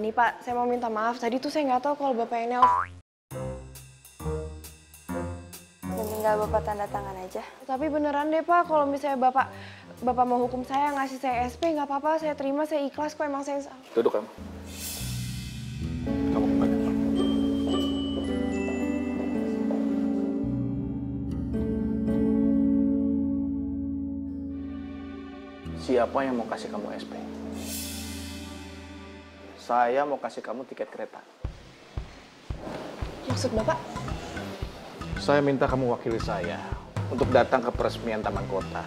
Ini Pak, saya mau minta maaf. Tadi tuh saya nggak tahu kalau Bapak ini off. Dan tinggal Bapak tanda tangan aja. Tapi beneran deh Pak, kalau misalnya Bapak mau hukum saya, ngasih saya SP, nggak apa-apa. Saya terima, saya ikhlas kok, emang saya... Duduk kamu. Kamu kembali. Siapa yang mau kasih kamu SP? Saya mau kasih kamu tiket kereta. Maksud Bapak? Saya minta kamu wakili saya untuk datang ke peresmian Taman Kota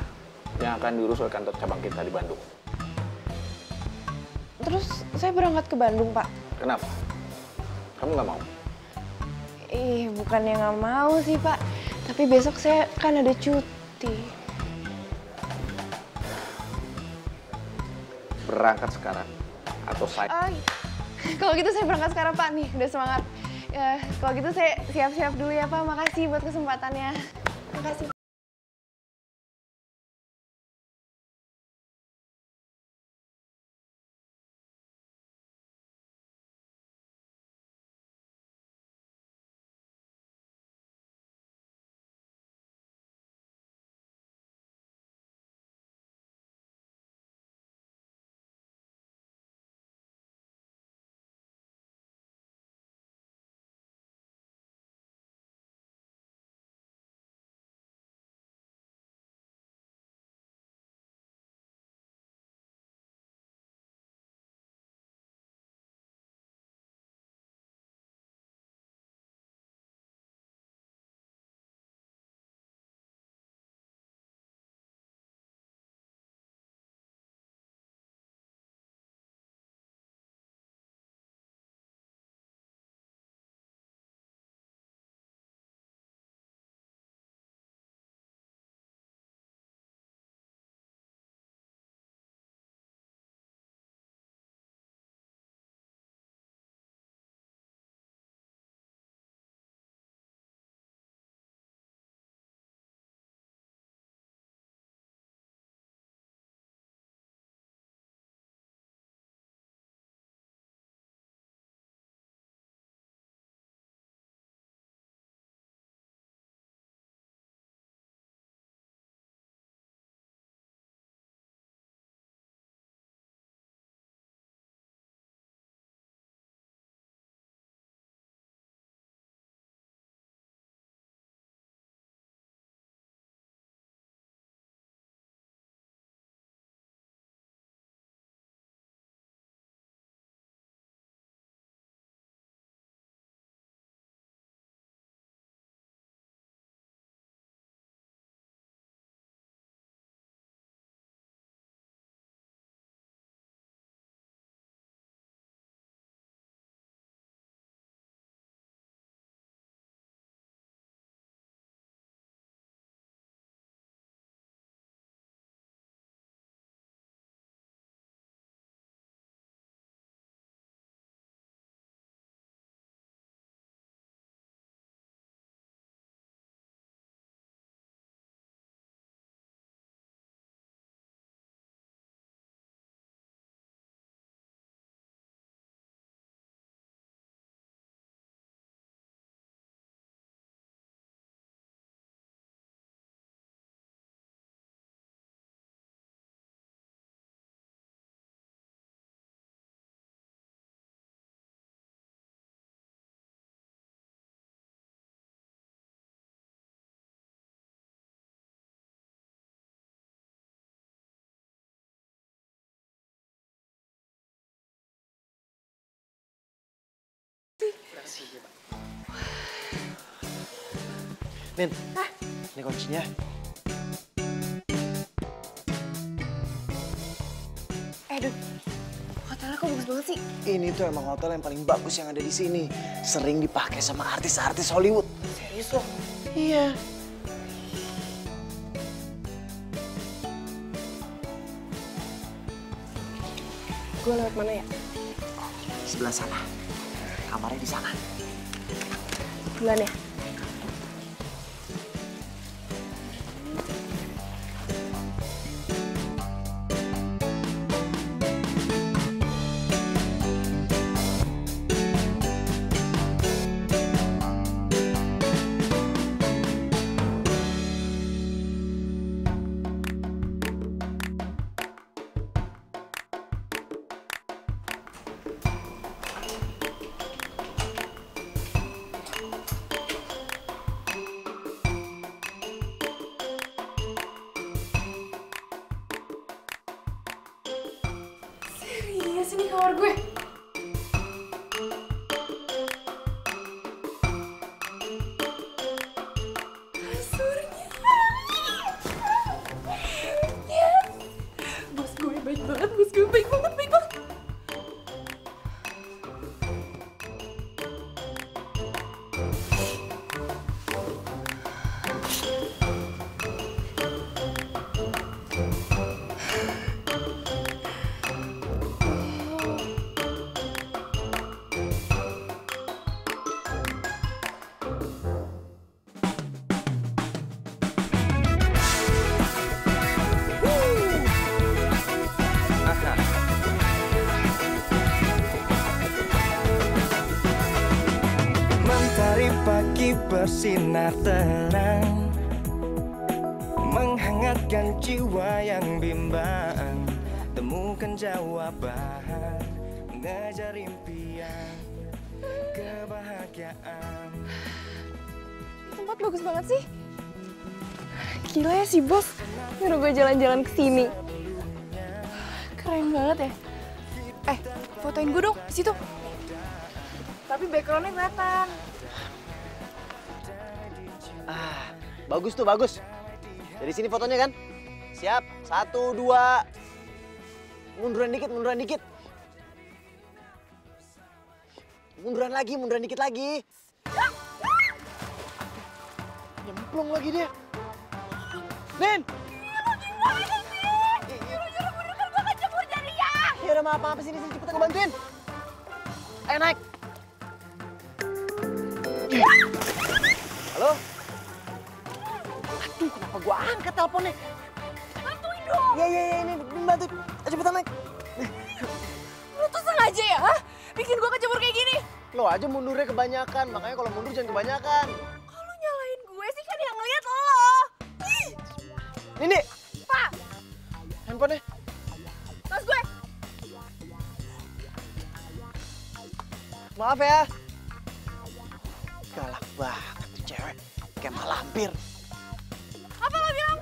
yang akan diurus oleh kantor cabang kita di Bandung. Terus saya berangkat ke Bandung, Pak. Kenapa? Kamu nggak mau? Bukannya nggak mau sih, Pak. Tapi besok saya kan ada cuti. Berangkat sekarang atau saya... Kalau gitu saya berangkat sekarang, Pak. Nih, udah semangat. Ya, kalau gitu saya siap-siap dulu ya, Pak. Makasih buat kesempatannya. Makasih. Min, ini kuncinya. Dud, hotelnya kok bagus banget sih? Ini tuh emang hotel yang paling bagus yang ada di sini. Sering dipakai sama artis-artis Hollywood. Serius loh? Iya. Gue lewat mana ya? Sebelah sana. Kamarnya di sana. Duluan ya? kamar gue. Kasurnya. Yes. Bos gue baik banget, bos gue baik banget, baik banget. Mentari pagi bersinar terang, menghangatkan jiwa yang bimbang. Temukan jawaban, mengejar impian, kebahagiaan. Tempat bagus banget sih. Gila ya si bos, nyuruh gue jalan-jalan ke sini. Keren banget ya. Fotoin gue dong di situ. Tapi backgroundnya kelihatan. Bagus tuh, bagus. Dari sini fotonya kan? Siap, 1, 2. Munduran dikit, munduran dikit. Munduran dikit lagi. Nyemplung lagi dia. Nin! Ya udah maaf sini cepetan gue bantuin. Ayo naik. Halo? Aduh, kenapa gua angkat teleponnya? Bantuin dong. Iya, ini bantu. Cepetan naik. Lu tuh sengaja ya, hah? Bikin gue kecebur kayak gini. Lo aja mundurnya kebanyakan, makanya kalau mundur jangan kebanyakan. Kalau nyalain gue sih kan yang ngeliat lo. Ih. Nini, Pak, handphonenya. tas gue. Maaf ya. Galak banget tuh cewek. Kayak malampir. Apa lo bilang?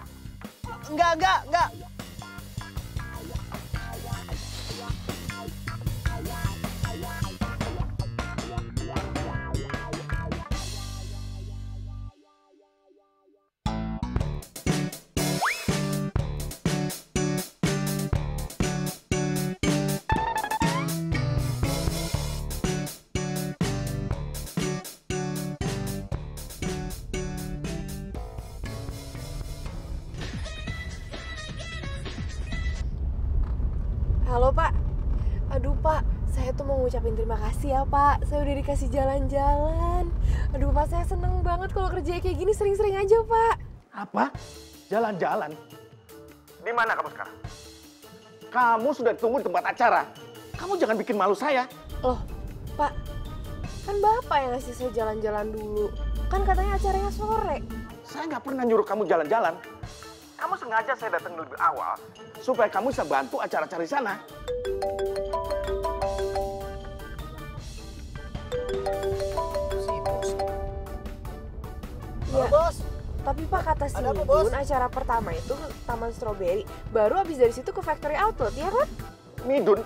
Enggak. Halo Pak. Aduh Pak, saya tuh mau ngucapin terima kasih ya Pak. Saya udah dikasih jalan-jalan. Aduh Pak, saya seneng banget kalau kerja kayak gini sering-sering aja Pak. Apa? Jalan-jalan? Di mana kamu sekarang? Kamu sudah tunggu di tempat acara. Kamu jangan bikin malu saya. Loh, Pak, kan Bapak yang ngasih saya jalan-jalan dulu. Kan katanya acaranya sore. Saya nggak pernah nyuruh kamu jalan-jalan. Kamu sengaja saya datang lebih awal supaya kamu bisa bantu acara-acara di sana. Halo, Bos. Tapi Pak, kata si Ada apa, Midun, Bos? acara pertama itu ke Taman Strawberry. Baru abis dari situ ke Factory Outlet, ya kan? Midun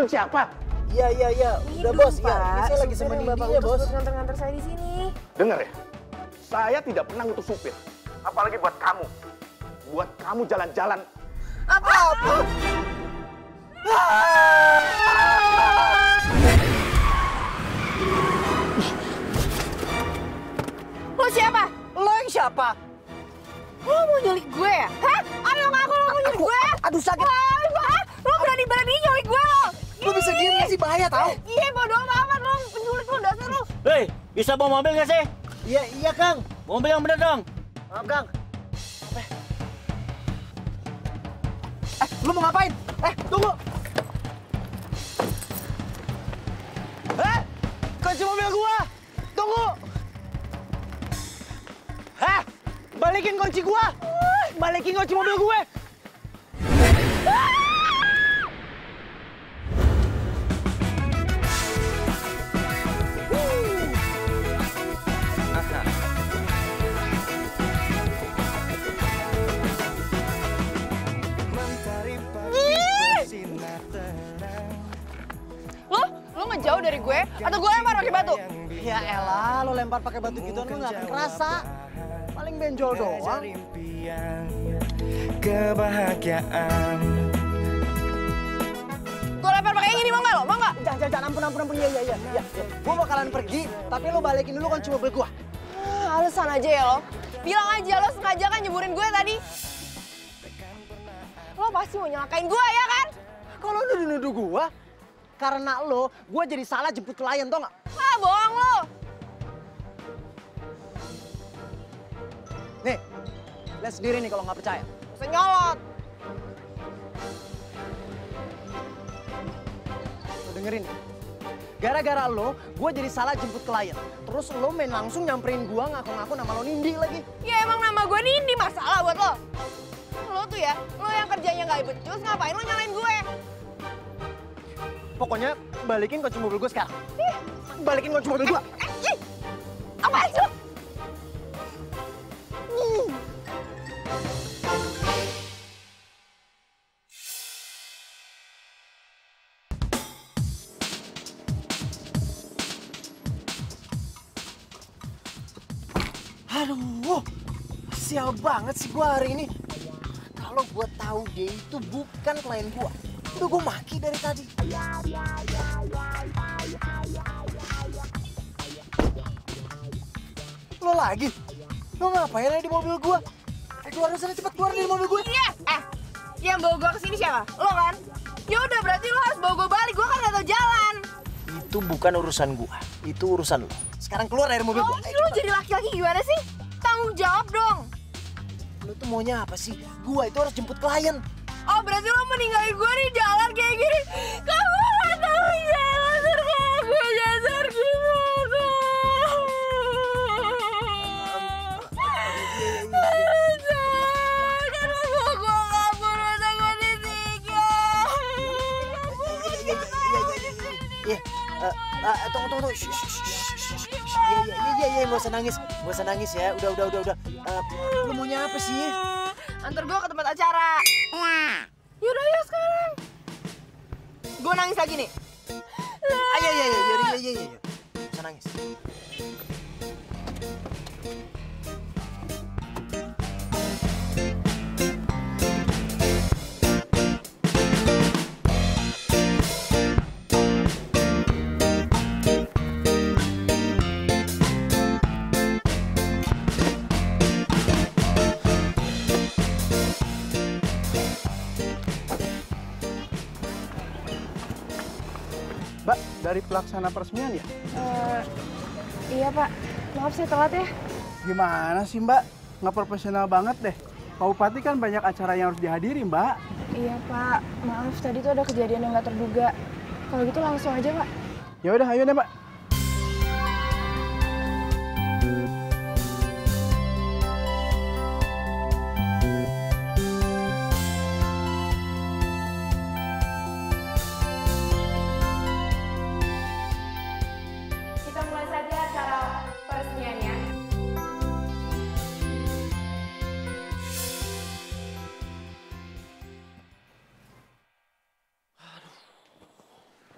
siapa? Iya. Udah, Midun, Bos. Ya, Pak. ini saya lagi sama Supir yang Nindi Bapak ya, utus Bos. buat nganter-nganter saya di sini. Dengar ya, saya tidak pernah ngutus supir. Apalagi buat kamu. Buat kamu jalan-jalan. Apa? Lo siapa? Lo yang siapa? Lo mau nyulik gue ya? Hah? Ayo ngaku lo mau nyulik gue? Aduh, sakit. Lo berani-berani nyulik gue lo? Lo bisa diem gak sih? Bahaya tau. Iya, bodo amat lo. Penculik lo, dasar lo. Hei, bisa bawa mobil nggak sih? Iya, Kang. Mobil yang bener dong. Maaf, Kang. Lo mau ngapain? Tunggu. Kunci mobil gua. Tunggu. Balikin kunci gua. Balikin kunci mobil gue. Mentari pagi bersinar terang, dari gue atau gue lempar pakai batu? Ya elah, lo lempar pakai batu gituan lo gak akan kerasa. Paling benjol doang. Kebahagiaan. Gue lempar pakai yang ini, mau nggak lo? Mau nggak? Jangan, ampun, iya. Gue bakalan pergi, tapi lo balikin dulu kunci mobil gue. Alasan aja ya lo. Bilang aja lo sengaja kan nyeburin gue tadi. Lo pasti mau nyelakain gue ya kan? Kalau lo nuduh gue, karena lo, gue jadi salah jemput klien, tau gak? Ah, bohong lo. Nih, lihat sendiri nih kalau nggak percaya. Bisa nyolot. Lo dengerin. Gara-gara lo, gue jadi salah jemput klien. Terus lo main langsung nyamperin gue ngaku-ngaku nama lo Nindi lagi. Ya emang nama gue Nindi, masalah buat lo. Lo tuh ya, lo yang kerjanya gak becus, ngapain lo nyalain gue? Pokoknya balikin kunci mobil gue sekarang. Balikin kunci mobil gue. Apaan sih lo? Aduh, sial banget sih gue hari ini. Kalau gue tahu dia itu bukan klien gue, udah gue maki dari tadi. Lo lagi? Lo ngapain ada di mobil gue? Keluar dari sana, cepet keluar dari mobil gue. Iya, yang bawa gue kesini siapa? Lo kan? Ya udah berarti lo harus bawa gue balik, gue kan gak tau jalan. Itu bukan urusan gue, itu urusan lo. Sekarang keluar dari mobil gue. Lo jadi laki-laki gimana sih? Tanggung jawab dong. Lo tuh maunya apa sih? Gue itu harus jemput klien. Oh berarti lo meninggalin gue di jalan kayak gini. Kamu gak tau jalan, terus gue nyasar gimana? Kenapa gue kabur udah gue ditinggal? Iya, tunggu. Iya, gak usah nangis ya. Udah. Lu maunya apa sih? Antar gue ke tempat acara. Yaudah ya sekarang. Gue nangis lagi nih. Iya. Gak usah nangis. Mbak, dari pelaksana peresmian ya? Iya Pak, maaf saya telat ya. Gimana sih Mbak? Nggak profesional banget deh. Pak Bupati kan banyak acara yang harus dihadiri Mbak. Iya Pak, maaf tadi tuh ada kejadian yang nggak terduga. Kalau gitu langsung aja Pak. Ya udah, ayo deh Mbak. Kita mulai saja acara peresmiannya.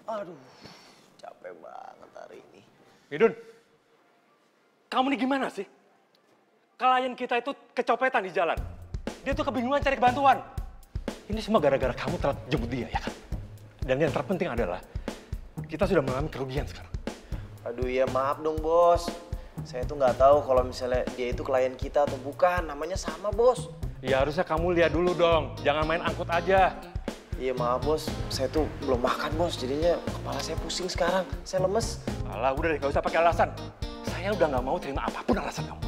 Aduh, capek banget hari ini. Idun, kamu nih gimana sih? Klien kita itu kecopetan di jalan. Dia tuh kebingungan cari bantuan. Ini semua gara-gara kamu telat jemput dia, ya kan? Dan yang terpenting adalah, kita sudah mengalami kerugian sekarang. Aduh ya maaf dong bos. Saya tuh nggak tahu kalau misalnya dia itu klien kita atau bukan. Namanya sama bos. Ya harusnya kamu lihat dulu dong, jangan main angkut aja. Iya maaf bos, saya tuh belum makan bos. Jadinya kepala saya pusing sekarang. Saya lemes. Alah, udah deh, gak usah pakai alasan. Saya udah gak mau terima apapun alasan kamu.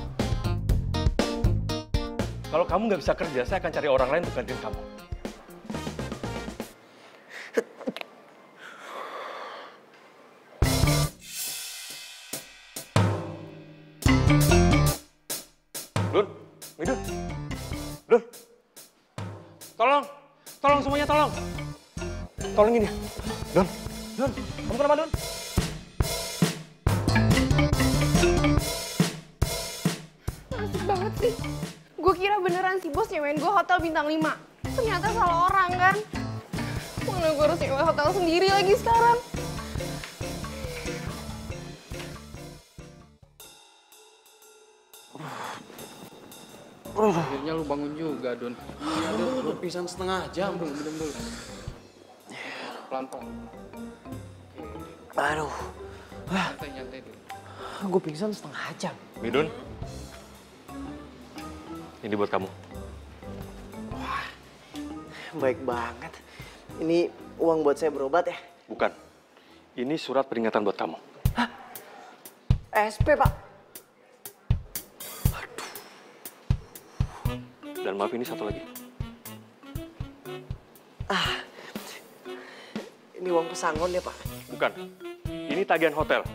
Kalau kamu nggak bisa kerja, saya akan cari orang lain untuk gantiin kamu. Dun, Dun, tolong semuanya, tolong. Tolongin ya. Dun, kamu kenapa Dun? Asik banget sih. Gue kira beneran si bos nyewain gue hotel bintang 5. Ternyata salah orang kan. Mana gue harus nyewa hotel sendiri lagi sekarang. Akhirnya lu bangun juga, Don. Iya, Don. Lu pingsan setengah jam, Don. Minum dulu. Pelan-pelan. Aduh, Nyantai dulu. gue pingsan setengah jam. Midun, ini buat kamu. Baik banget. Ini uang buat saya berobat ya? Bukan, ini surat peringatan buat kamu. SP, Pak. Dan maaf, ini satu lagi. Ini uang pesangon ya, Pak? Bukan, ini tagihan hotel.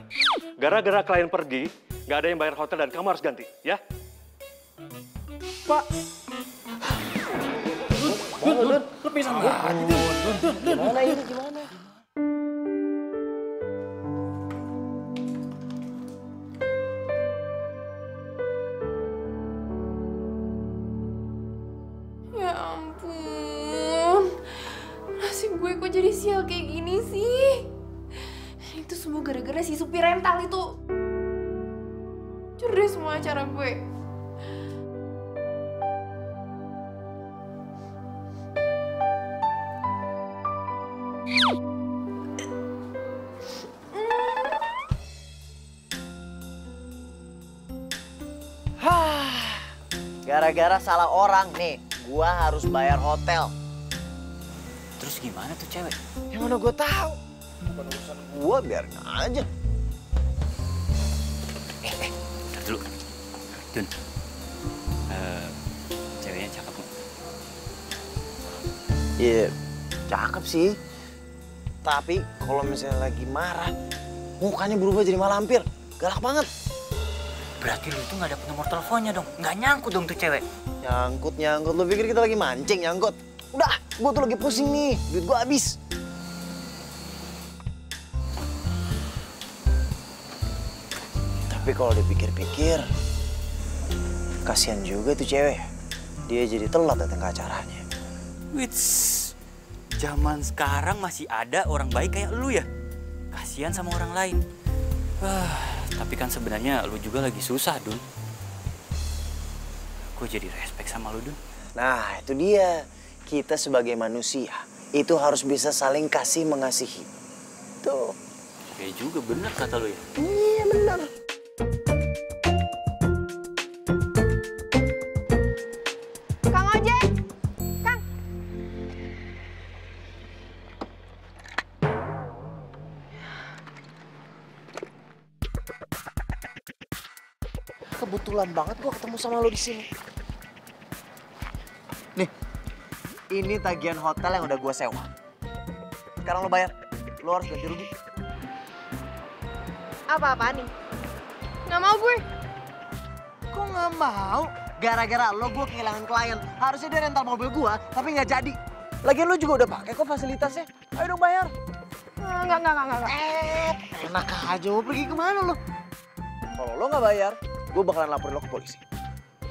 Gara-gara klien pergi, nggak ada yang bayar hotel dan kamu harus ganti, ya? Pak. Don, lu pingsan banget. Gimana ini, gimana? Ya ampun, nasib gue kok jadi sial kayak gini sih? Itu semua gara-gara si supir rental itu. Cur deh semua acara gue. Gara-gara salah orang nih, gua harus bayar hotel. Terus gimana tuh cewek? Yang mana gua tahu? Bukan urusan gua, biarin aja. Ntar dulu. Dun, ceweknya cakep nggak? Iya, cakep sih. Tapi kalau misalnya lagi marah, mukanya berubah jadi malampir. Galak banget. Berarti lu itu nggak dapet nomor teleponnya dong? Nggak nyangkut dong tuh cewek? Nyangkut. Lu pikir kita lagi mancing nyangkut? Udah, gua tuh lagi pusing nih. Duit gua habis. Tapi kalau dipikir-pikir, kasihan juga tuh cewek. Dia jadi telat datang ke acaranya. Wits, zaman sekarang masih ada orang baik kayak lu ya? Kasihan sama orang lain. Tapi kan sebenarnya lu juga lagi susah, Dun. Gue jadi respect sama lu, Dun. Nah, itu dia. Kita sebagai manusia, itu harus bisa saling kasih mengasihi. Tuh. Kayak juga bener kata lu ya? Iya, bener. Kang ojek! Kang! Kebetulan banget gua ketemu sama lo di sini. Nih, ini tagihan hotel yang udah gua sewa. Sekarang lo bayar. Lo harus ganti rugi. Apa-apaan nih? Nggak mau gue. Kok nggak mau? Gara-gara lo gua kehilangan klien. Harusnya dia rental mobil gua, tapi nggak jadi. Lagian lo juga udah pakai kok fasilitasnya. Ayo dong bayar. Enggak. Enak aja. Mau pergi kemana lo? Kalau lo nggak bayar, gue bakalan laporin lo ke polisi.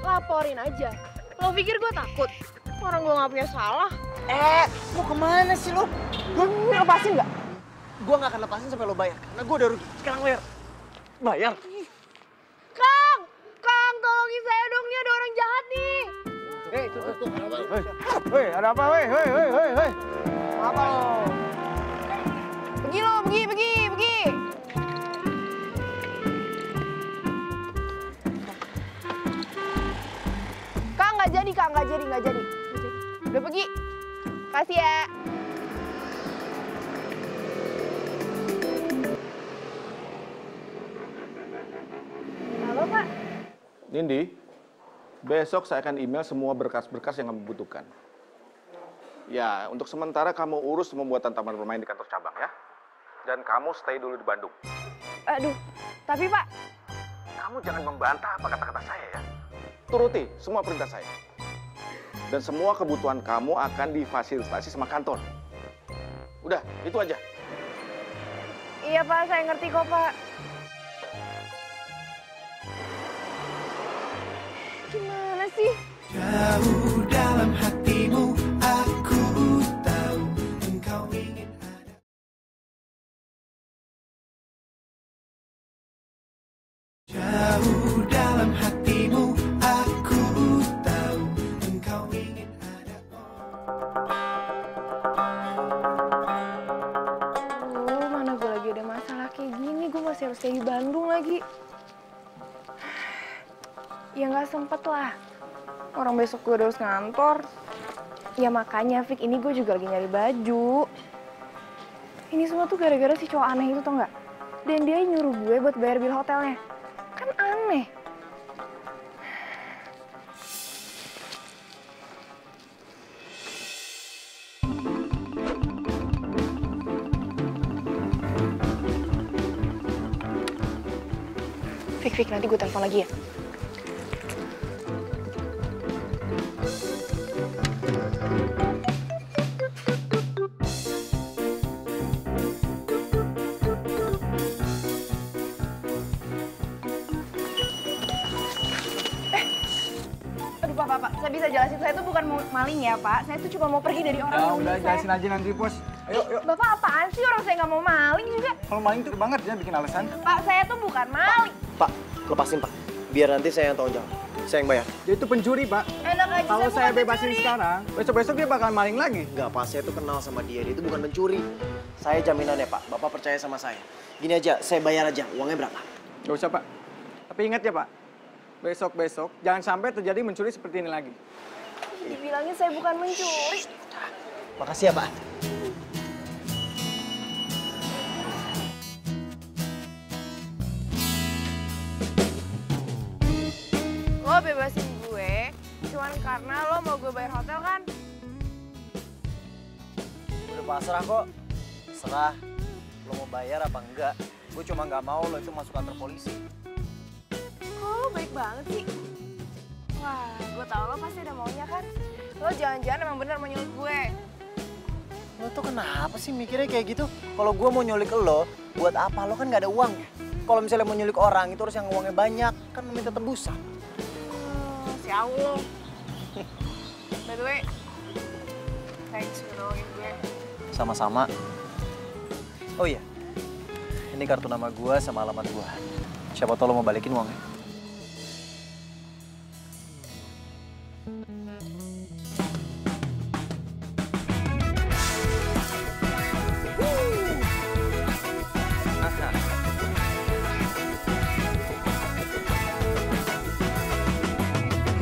Laporin aja. Lo pikir gue takut? Orang gue nggak punya salah. Mau kemana sih lo? Lepasin nggak? Gue nggak akan lepasin sampai lo bayar. Karena gue udah rugi. Sekarang bayar. Bayar. Kang, tolongin saya dong, nih ada orang jahat nih. Hei, ada apa? Hei. Apa lo? Pergi. Kang, nggak jadi. Udah pergi. Kasih ya. Halo, Pak. Nindi, besok saya akan email semua berkas-berkas yang kamu butuhkan. Ya, untuk sementara kamu urus pembuatan taman bermain di kantor cabang ya. Dan kamu stay dulu di Bandung. Aduh, tapi Pak. Kamu jangan membantah apa kata-kata saya ya. Turuti semua perintah saya. Dan semua kebutuhan kamu akan difasilitasi sama kantor. Udah, itu aja. Iya, Pak, saya ngerti kok, Pak. Gimana sih? Jauh dalam hatimu, aku tahu engkau ingin ada. Jauh dalam hatimu, aku tahu harus kayak di Bandung lagi. Ya nggak sempet lah. Orang besok gue harus ngantor. Ya makanya, Fik, ini gue juga lagi nyari baju. Ini semua tuh gara-gara si cowok aneh itu, tau nggak? Dan dia nyuruh gue buat bayar bil hotelnya. Kan aneh. Fik, nanti gue telepon lagi ya. Aduh, Pak, saya bisa jelasin. Saya tuh bukan mau maling ya, Pak. Saya tuh cuma mau pergi dari orang yang udah saya. jelasin aja nanti, Bos. Ayo. Bapak apaan sih? Orang saya nggak mau maling juga. Kalau maling tuh banget ya bikin alasan. Pak, saya tuh bukan maling. Pak, lepasin Pak. Biar nanti saya yang tanggung jawab. Saya yang bayar. Dia itu pencuri, Pak. Enak aja, Kalau saya bukan bebasin pencuri. sekarang, besok-besok dia bakal maling lagi. Enggak, Pak. Saya tuh kenal sama dia. Dia itu bukan pencuri. Saya jaminannya, Pak. Bapak percaya sama saya. Gini aja, saya bayar aja. Uangnya berapa? Gak usah, Pak. Tapi ingat ya, Pak. Besok-besok jangan sampai terjadi mencuri seperti ini lagi. Dibilangin saya bukan mencuri. Makasih ya, Pak. Lo bebasin gue cuman karena lo mau gue bayar hotel kan? Udah pasrah kok. Serah. Lo mau bayar apa enggak. Gue cuma nggak mau lo itu masuk kantor polisi. Kok lo baik banget sih? Wah, gue tau lo pasti ada maunya kan? Lo jangan-jangan emang bener mau nyulik gue. Lo tuh kenapa sih mikirnya kayak gitu? Kalau gue mau nyulik lo, buat apa? Lo kan nggak ada uang. Kalau misalnya mau nyulik orang, itu harus yang uangnya banyak. Kan lo minta tebusan. Si Allah. By the way, thanks udah nolongin gue. Sama-sama. Oh iya, ini kartu nama gue sama alamat gue. Siapa tau lo mau balikin uangnya.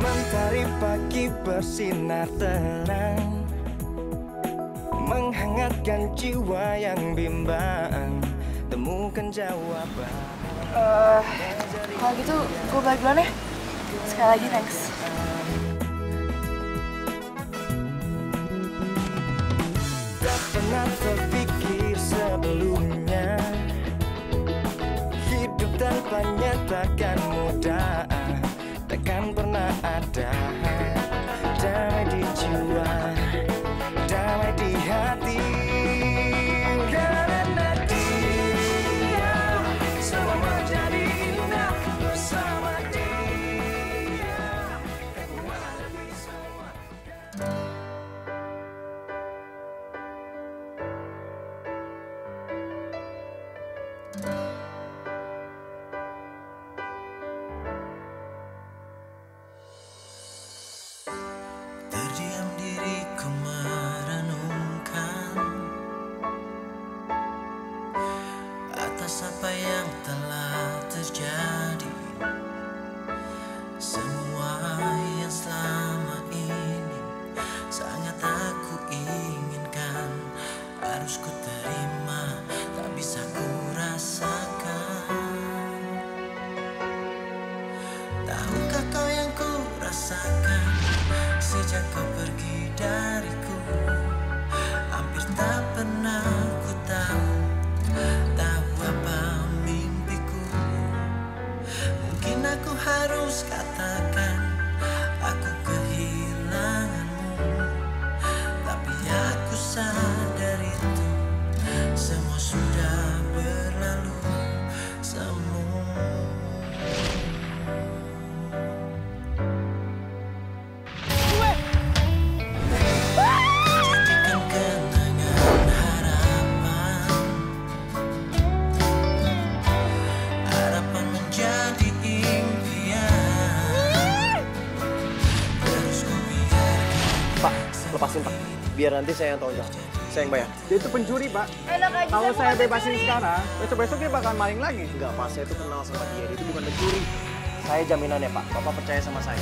Mentari pagi bersinar terang, menghangatkan jiwa yang bimbang. Temukan jawaban. Kalau gitu gue balik duluan ya. Sekali lagi thanks. Tak pernah terpikir sebelumnya, hidup tanpanya takkan mudah, takkan pernah ada. Damai di jiwa, damai di hati, karena dia semua jadi indah bersama dia. Menghadapi semua. Terdiam diriku merenungkan atas apa yang telah terjadi. Semua yang selama ini sangat aku inginkan, harus ku terima, tak bisa ku rasakan. Tahukah kau yang ku rasakan sejak kau pergi dariku? Hampir tak pernah ku tahu apa mimpiku. Mungkin aku harus katakan aku kehilanganmu, tapi aku sadar itu semua sudah berlalu semua. Jadikan kenangan harapan, harapan menjadi impian. Terus ku biarkan. Pak, lepasin Pak. Biar nanti saya yang tanggung jawab. Saya yang bayar. Dia itu pencuri, Pak. Enak aja. Kalau saya bukan bebasin pencuri. sekarang, besok-besok dia bakal maling lagi. Enggak, Pak. Saya tuh kenal sama dia. Dia itu bukan pencuri. Saya jaminannya, Pak. Bapak percaya sama saya.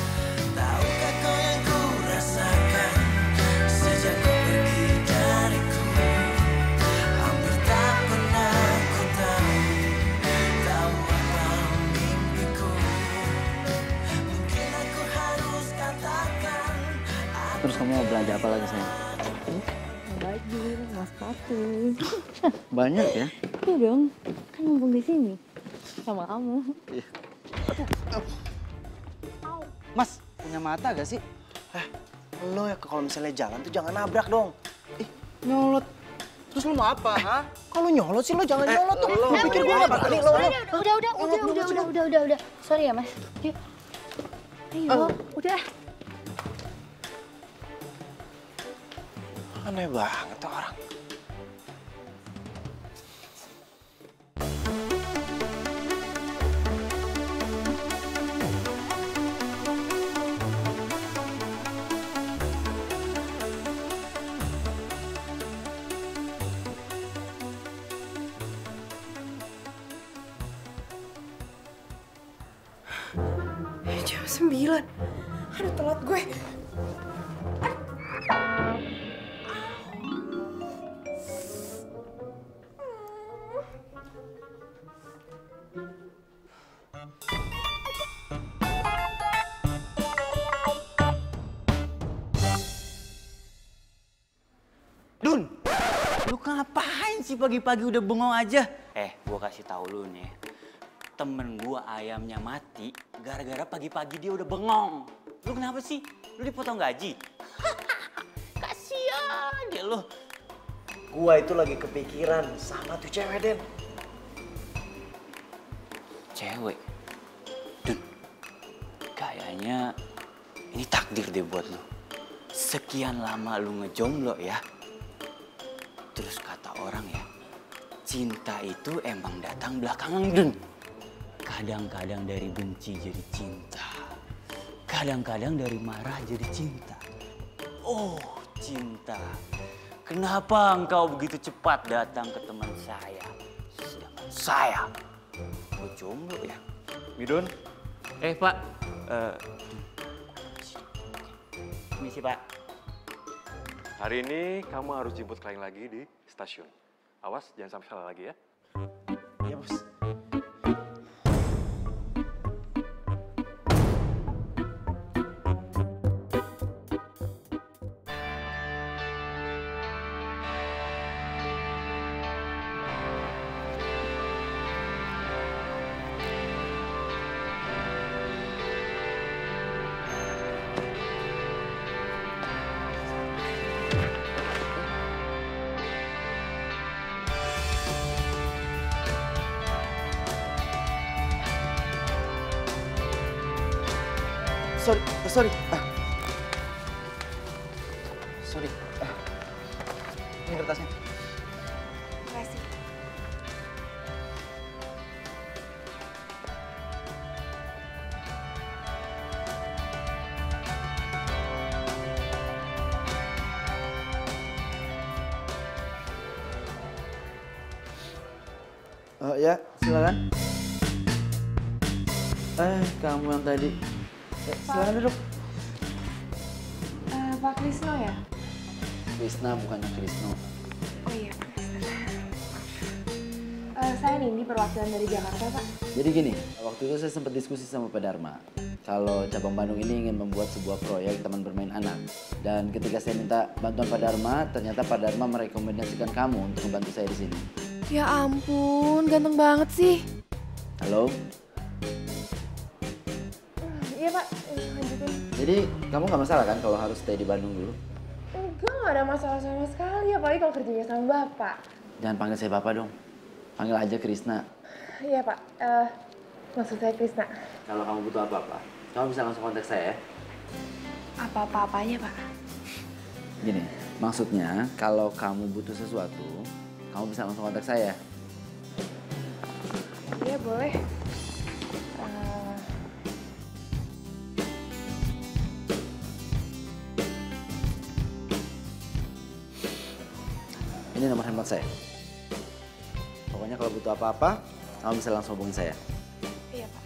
Tahukah kau yang ku rasakan sejak kau pergi dariku? Hampir tak pernah ku tahu apa mimpiku. Mungkin aku harus katakan. Terus kamu mau belanja apa lagi, sayang? Baju, mas sepatu. Banyak ya? Iya dong, kan mumpung di sini sama kamu. Mas, punya mata gak sih? Lo ya kalau misalnya jalan tuh jangan nabrak dong. Nyolot. Terus lo mau apa, ha? Kalau nyolot sih lo jangan nyolot tuh. Lo pikir gue gak berani lo. Udah. Sorry ya, Mas. Yuk. Ayo, udah. Aneh banget tuh orang. Jam 9. Aduh, telat gue. Dun, lu ngapain sih pagi-pagi udah bengong aja? Gua kasih tahu lu nih, temen gua ayamnya mati gara-gara pagi-pagi dia udah bengong. Lu kenapa sih? Lu dipotong gaji? Kasian dia lu. Gua itu lagi kepikiran sama tuh cewek, Den. Cewek? Dun, kayaknya ini takdir deh buat lu. Sekian lama lu ngejomblo ya. Terus kata orang ya, cinta itu emang datang belakangan, Dun. Kadang-kadang dari benci jadi cinta. Kadang-kadang dari marah jadi cinta. Oh, cinta. Kenapa engkau begitu cepat datang ke teman saya? Sedangkan saya, gue jomblo ya. Midun, Pak. Misi, Pak. hari ini kamu harus jemput klien lagi di stasiun. Awas, jangan sampai salah lagi ya. Iya, Bos. Sorry. Sorry. Ini kertasnya. Makasih. Ya, silakan. Kamu yang tadi. Silakan duduk. Pak Krisno ya? Krisna bukannya Krisno. Oh iya, saya Nindi, perwakilan dari Jakarta, Pak. Jadi gini, waktu itu saya sempat diskusi sama Pak Dharma. Kalau cabang Bandung ini ingin membuat sebuah proyek taman bermain anak. Dan ketika saya minta bantuan Pak Dharma, ternyata Pak Dharma merekomendasikan kamu untuk membantu saya di sini. Ya ampun, ganteng banget sih. Halo? Iya Pak, lanjutin. Jadi kamu nggak masalah kan kalau harus stay di Bandung dulu? Enggak, nggak ada masalah sama sekali, apalagi kalau kerjanya sama Bapak. Jangan panggil saya Bapak dong. Panggil aja Krisna. Iya Pak, maksud saya Krisna. Kalau kamu butuh apa-apa, kamu bisa langsung kontak saya ya. Apa-apanya, Pak? Gini, maksudnya kalau kamu butuh sesuatu, kamu bisa langsung kontak saya. Iya boleh. Ini nomor handphone saya. Pokoknya kalau butuh apa-apa, kamu bisa langsung hubungin saya. Iya, Pak.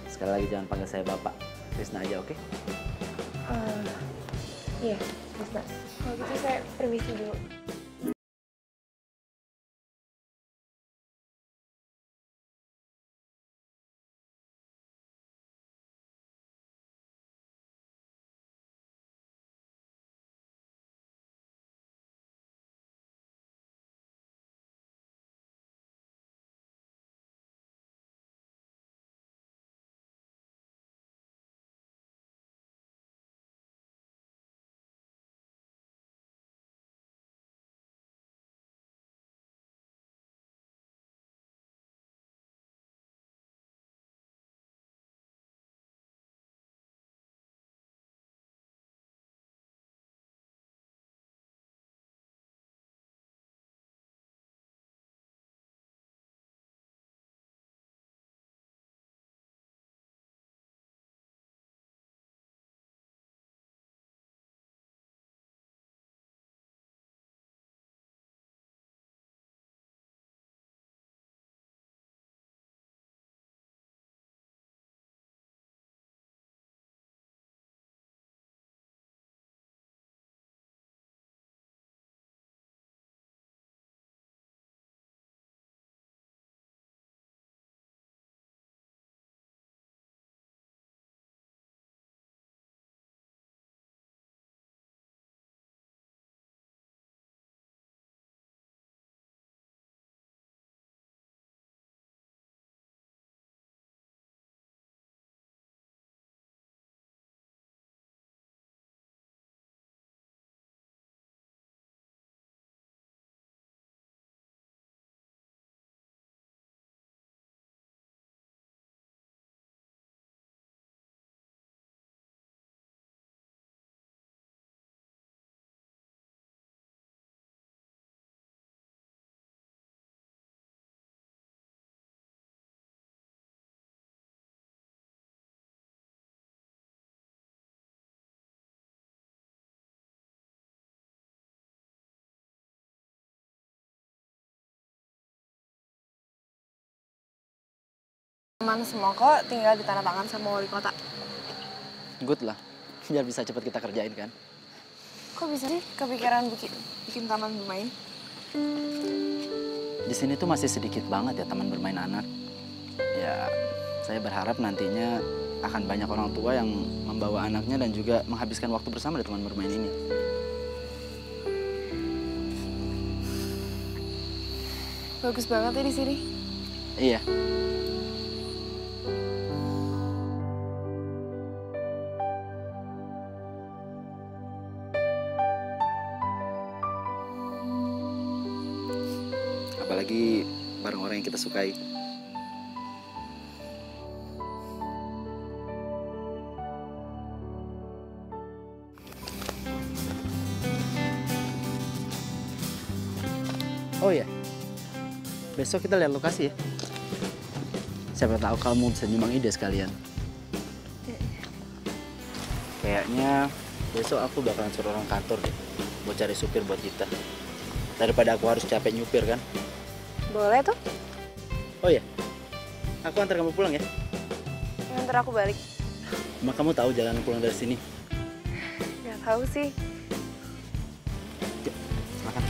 Sekali lagi jangan panggil saya Bapak. Krisna aja, oke? Iya, bisa. Kalau gitu saya permisi dulu. Aman semua kok, tinggal ditandatangan sama wali kota. Good lah, biar bisa cepat kita kerjain kan. Kok bisa sih kepikiran bikin taman bermain? Di sini tuh masih sedikit banget ya taman bermain anak. Ya, saya berharap nantinya akan banyak orang tua yang membawa anaknya dan juga menghabiskan waktu bersama di taman bermain ini. Bagus banget ya di sini. Iya. Apalagi bareng orang yang kita sukai. Oh ya, besok kita lihat lokasi ya. Siapa tahu kamu bisa nyumbang ide sekalian. Kayaknya besok aku bakalan suruh orang kantor deh buat cari supir buat kita. Daripada aku harus capek nyupir kan. Boleh tuh. Oh ya, aku antar kamu pulang ya. Nganter aku balik. Emang kamu tahu jalan pulang dari sini? Gak tahu sih. Yuk, makan.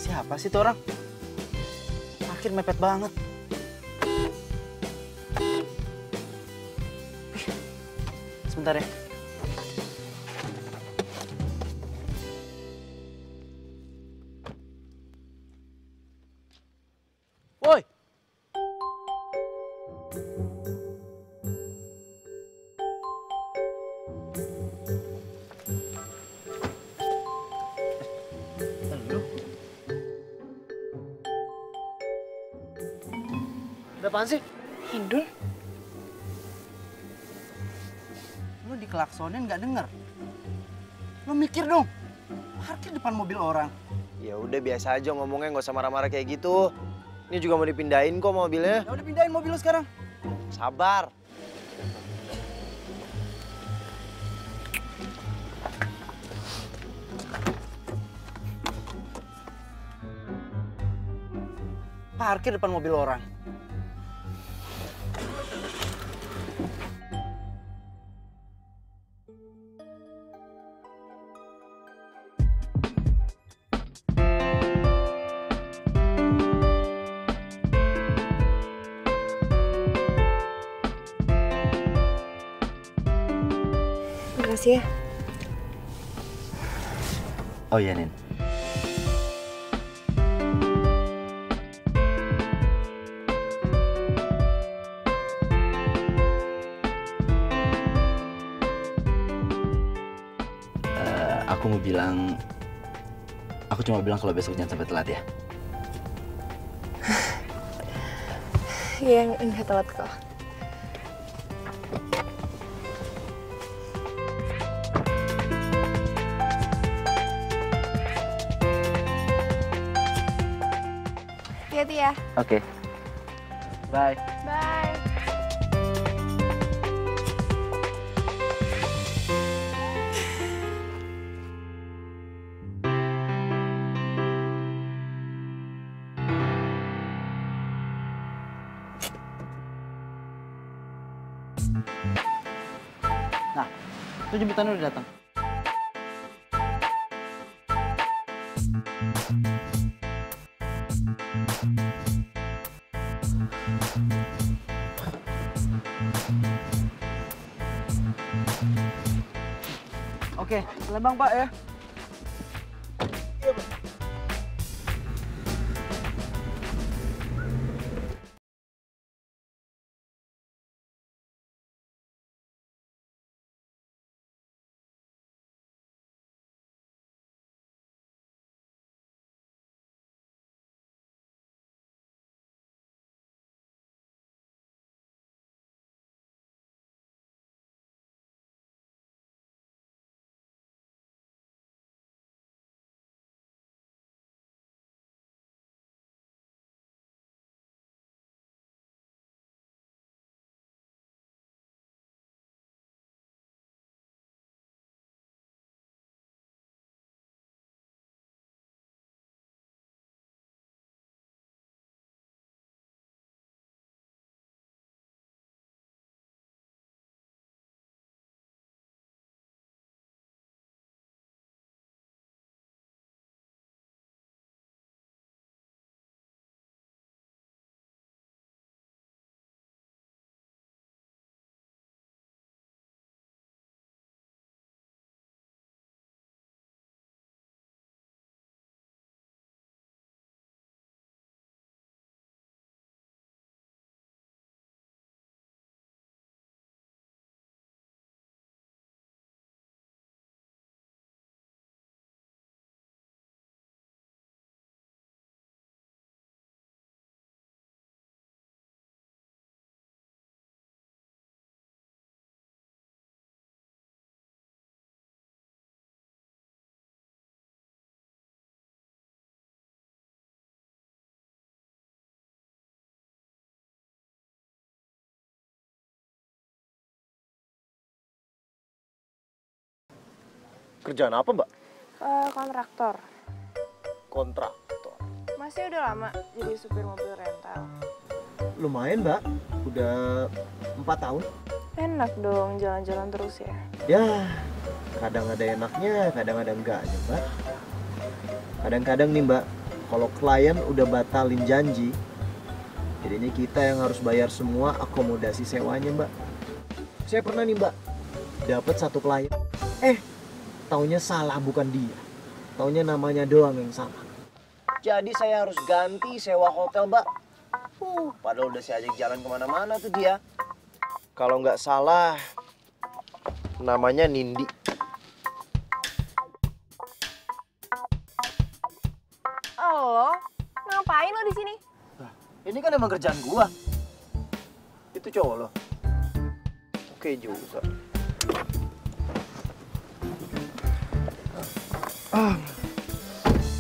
Siapa sih tuh orang? Parkir mepet banget. Sebentar ya. Woi. Ada apaan sih? Hidun? Lu dikelaksonin nggak denger? Lu mikir dong, parkir depan mobil orang. Ya udah biasa aja ngomongnya, nggak usah marah-marah kayak gitu. Ini juga mau dipindahin kok mobilnya. Ya udah pindahin mobil lu sekarang. Sabar. Parkir depan mobil orang. Makasih ya. Oh iya, Nin. Aku cuma bilang kalau besok jangan sampai telat ya. Iya, enggak telat kok. Hati-hati ya. Oke. Bye. Bye. Nah, itu jemputan udah datang. Oke, Lembang Pak ya. Iya, Pak. Kerjaan apa, Mbak? Kontraktor. Kontraktor. Masnya udah lama jadi supir mobil rental. Lumayan, Mbak. Udah 4 tahun. Enak dong jalan-jalan terus ya. Ya, kadang ada enaknya, kadang ada enggaknya, Mbak. Kadang-kadang nih, Mbak, kalau klien udah batalin janji, jadinya kita yang harus bayar semua akomodasi sewanya, Mbak. Saya pernah nih, Mbak, dapat satu klien. Taunya salah, bukan dia. Taunya namanya doang yang salah. Jadi saya harus ganti sewa hotel, Mbak. Padahal udah saya ajak jalan kemana-mana tuh dia. Kalau nggak salah, namanya Nindi. Lo ngapain lo di sini? Ini kan emang kerjaan gua. Itu cowok lo? Oke juga.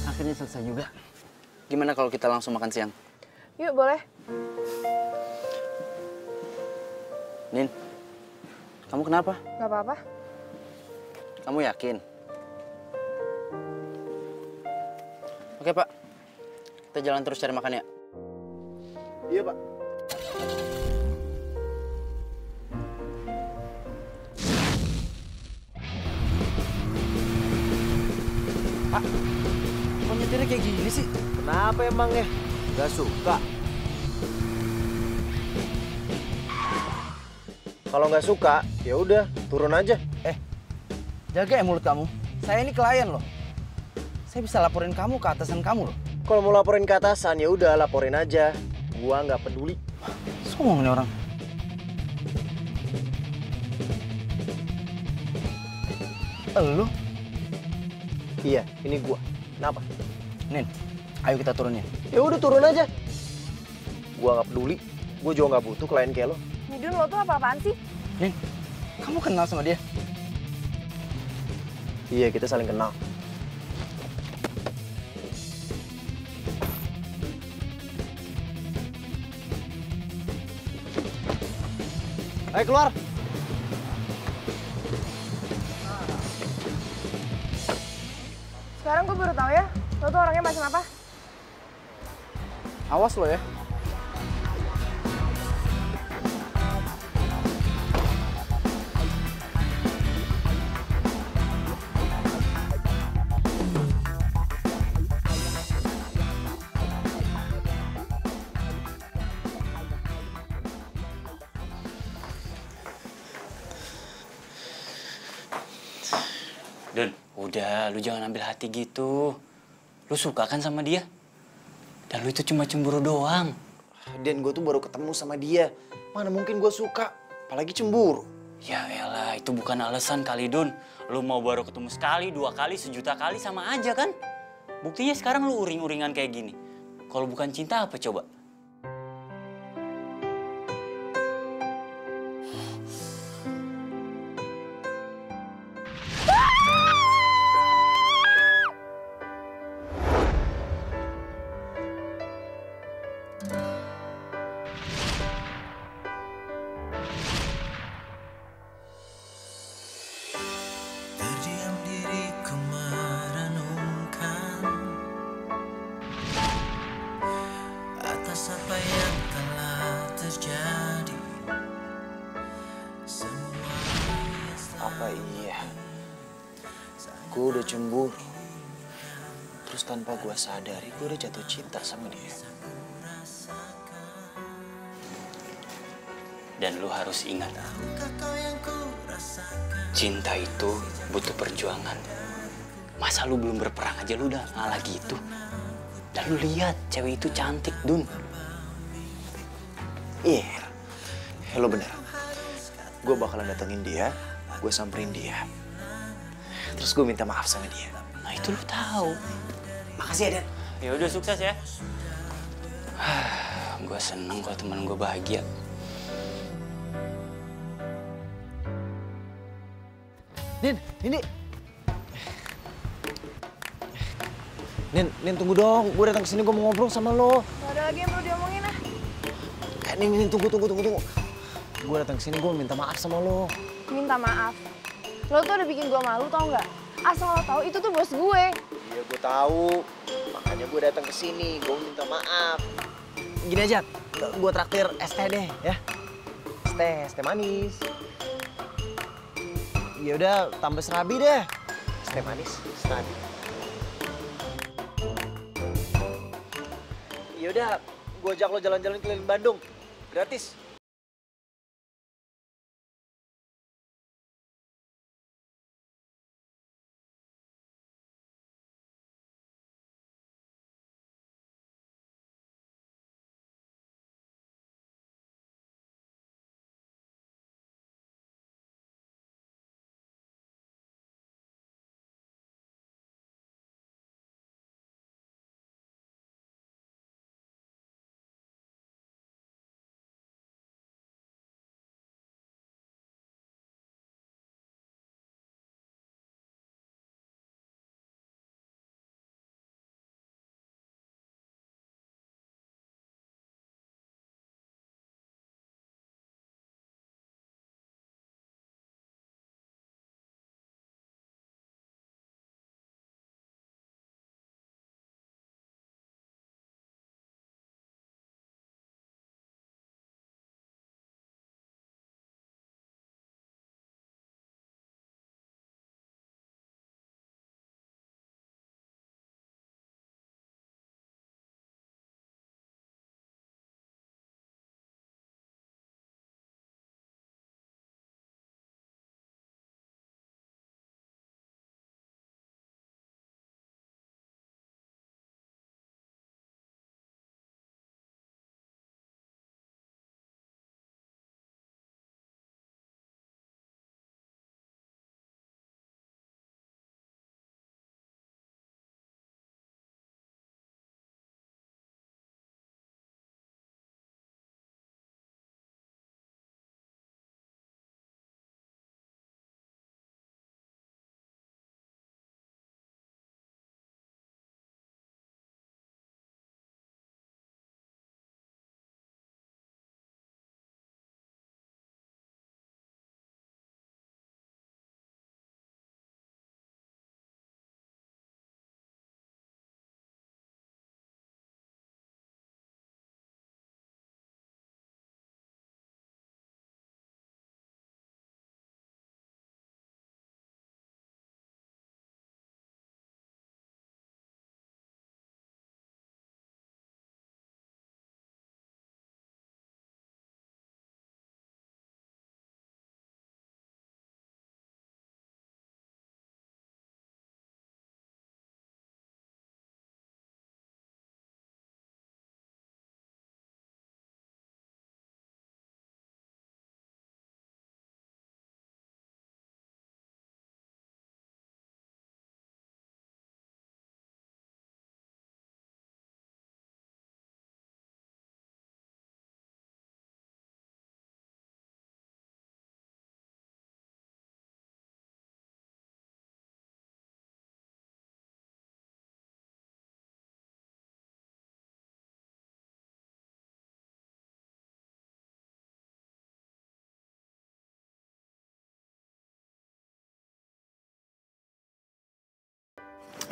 Akhirnya selesai juga. Gimana kalau kita langsung makan siang? Yuk, boleh. Nin, kamu kenapa? Gak apa-apa. Kamu yakin? Oke, Pak. Kita jalan terus cari makan ya. Iya, Pak. Pak, kok nyetirnya kayak gini sih? Kenapa emang ya? Gak suka? Kalau nggak suka, ya udah turun aja. Jaga ya mulut kamu. Saya ini klien loh. Saya bisa laporin kamu ke atasan kamu loh. Kalau mau laporin ke atasan, ya udah laporin aja. Gua nggak peduli. Songong nih orang. Lu? Iya, ini gua. Kenapa? Nin, ayo kita turun ya. Ya udah turun aja. Gua nggak peduli. Gua juga nggak butuh klien kayak lo. Midun, lo tuh apa-apaan sih? Nin, kamu kenal sama dia? Iya, kita saling kenal. Ayo keluar. Sekarang gue baru tahu ya, lo tuh orangnya macam apa? Awas lo ya. Dun, udah, lu jangan ambil hati gitu. Lu suka kan sama dia? Dan lu itu cuma cemburu doang. Dan gue tuh baru ketemu sama dia. Mana mungkin gue suka, apalagi cemburu. Ya elah, itu bukan alasan kali, Dun. Lu mau baru ketemu sekali, 2 kali, 1.000.000 kali sama aja kan? Buktinya sekarang lu uring-uringan kayak gini. Kalau bukan cinta apa coba? Terdiam diriku merenungkan atas apa yang telah terjadi. Apa iya? Gue udah cemburu. Terus tanpa gue sadari, gue udah jatuh cinta sama dia. Dan lu harus ingat, cinta itu butuh perjuangan. Masa lu belum berperang aja lu udah ngalah gitu? Dan lu lihat, cewek itu cantik, Dun. Iya, lo bener. Gue bakalan datengin dia, gue samperin dia. Terus gue minta maaf sama dia. Nah itu lu tahu. Makasih ya, Dan. Ya udah sukses ya. Gue seneng kalau teman gue bahagia. Nin, ini. Nin, tunggu dong. Gue datang kesini, gue mau ngobrol sama lo. Gak ada lagi yang perlu diomongin ah. Nin, tunggu. Gue datang kesini, gue minta maaf sama lo. Minta maaf. Lo tuh udah bikin gue malu, tau nggak? Asal lo tahu itu tuh bos gue. Iya, gue tahu. Makanya gue datang kesini, gue minta maaf. Gini aja, gue traktir es teh deh, ya. Es teh manis. Ya udah, tambah serabi deh. Es teh manis, serabi. Ya udah, gue ajak lo jalan-jalan keliling Bandung, gratis.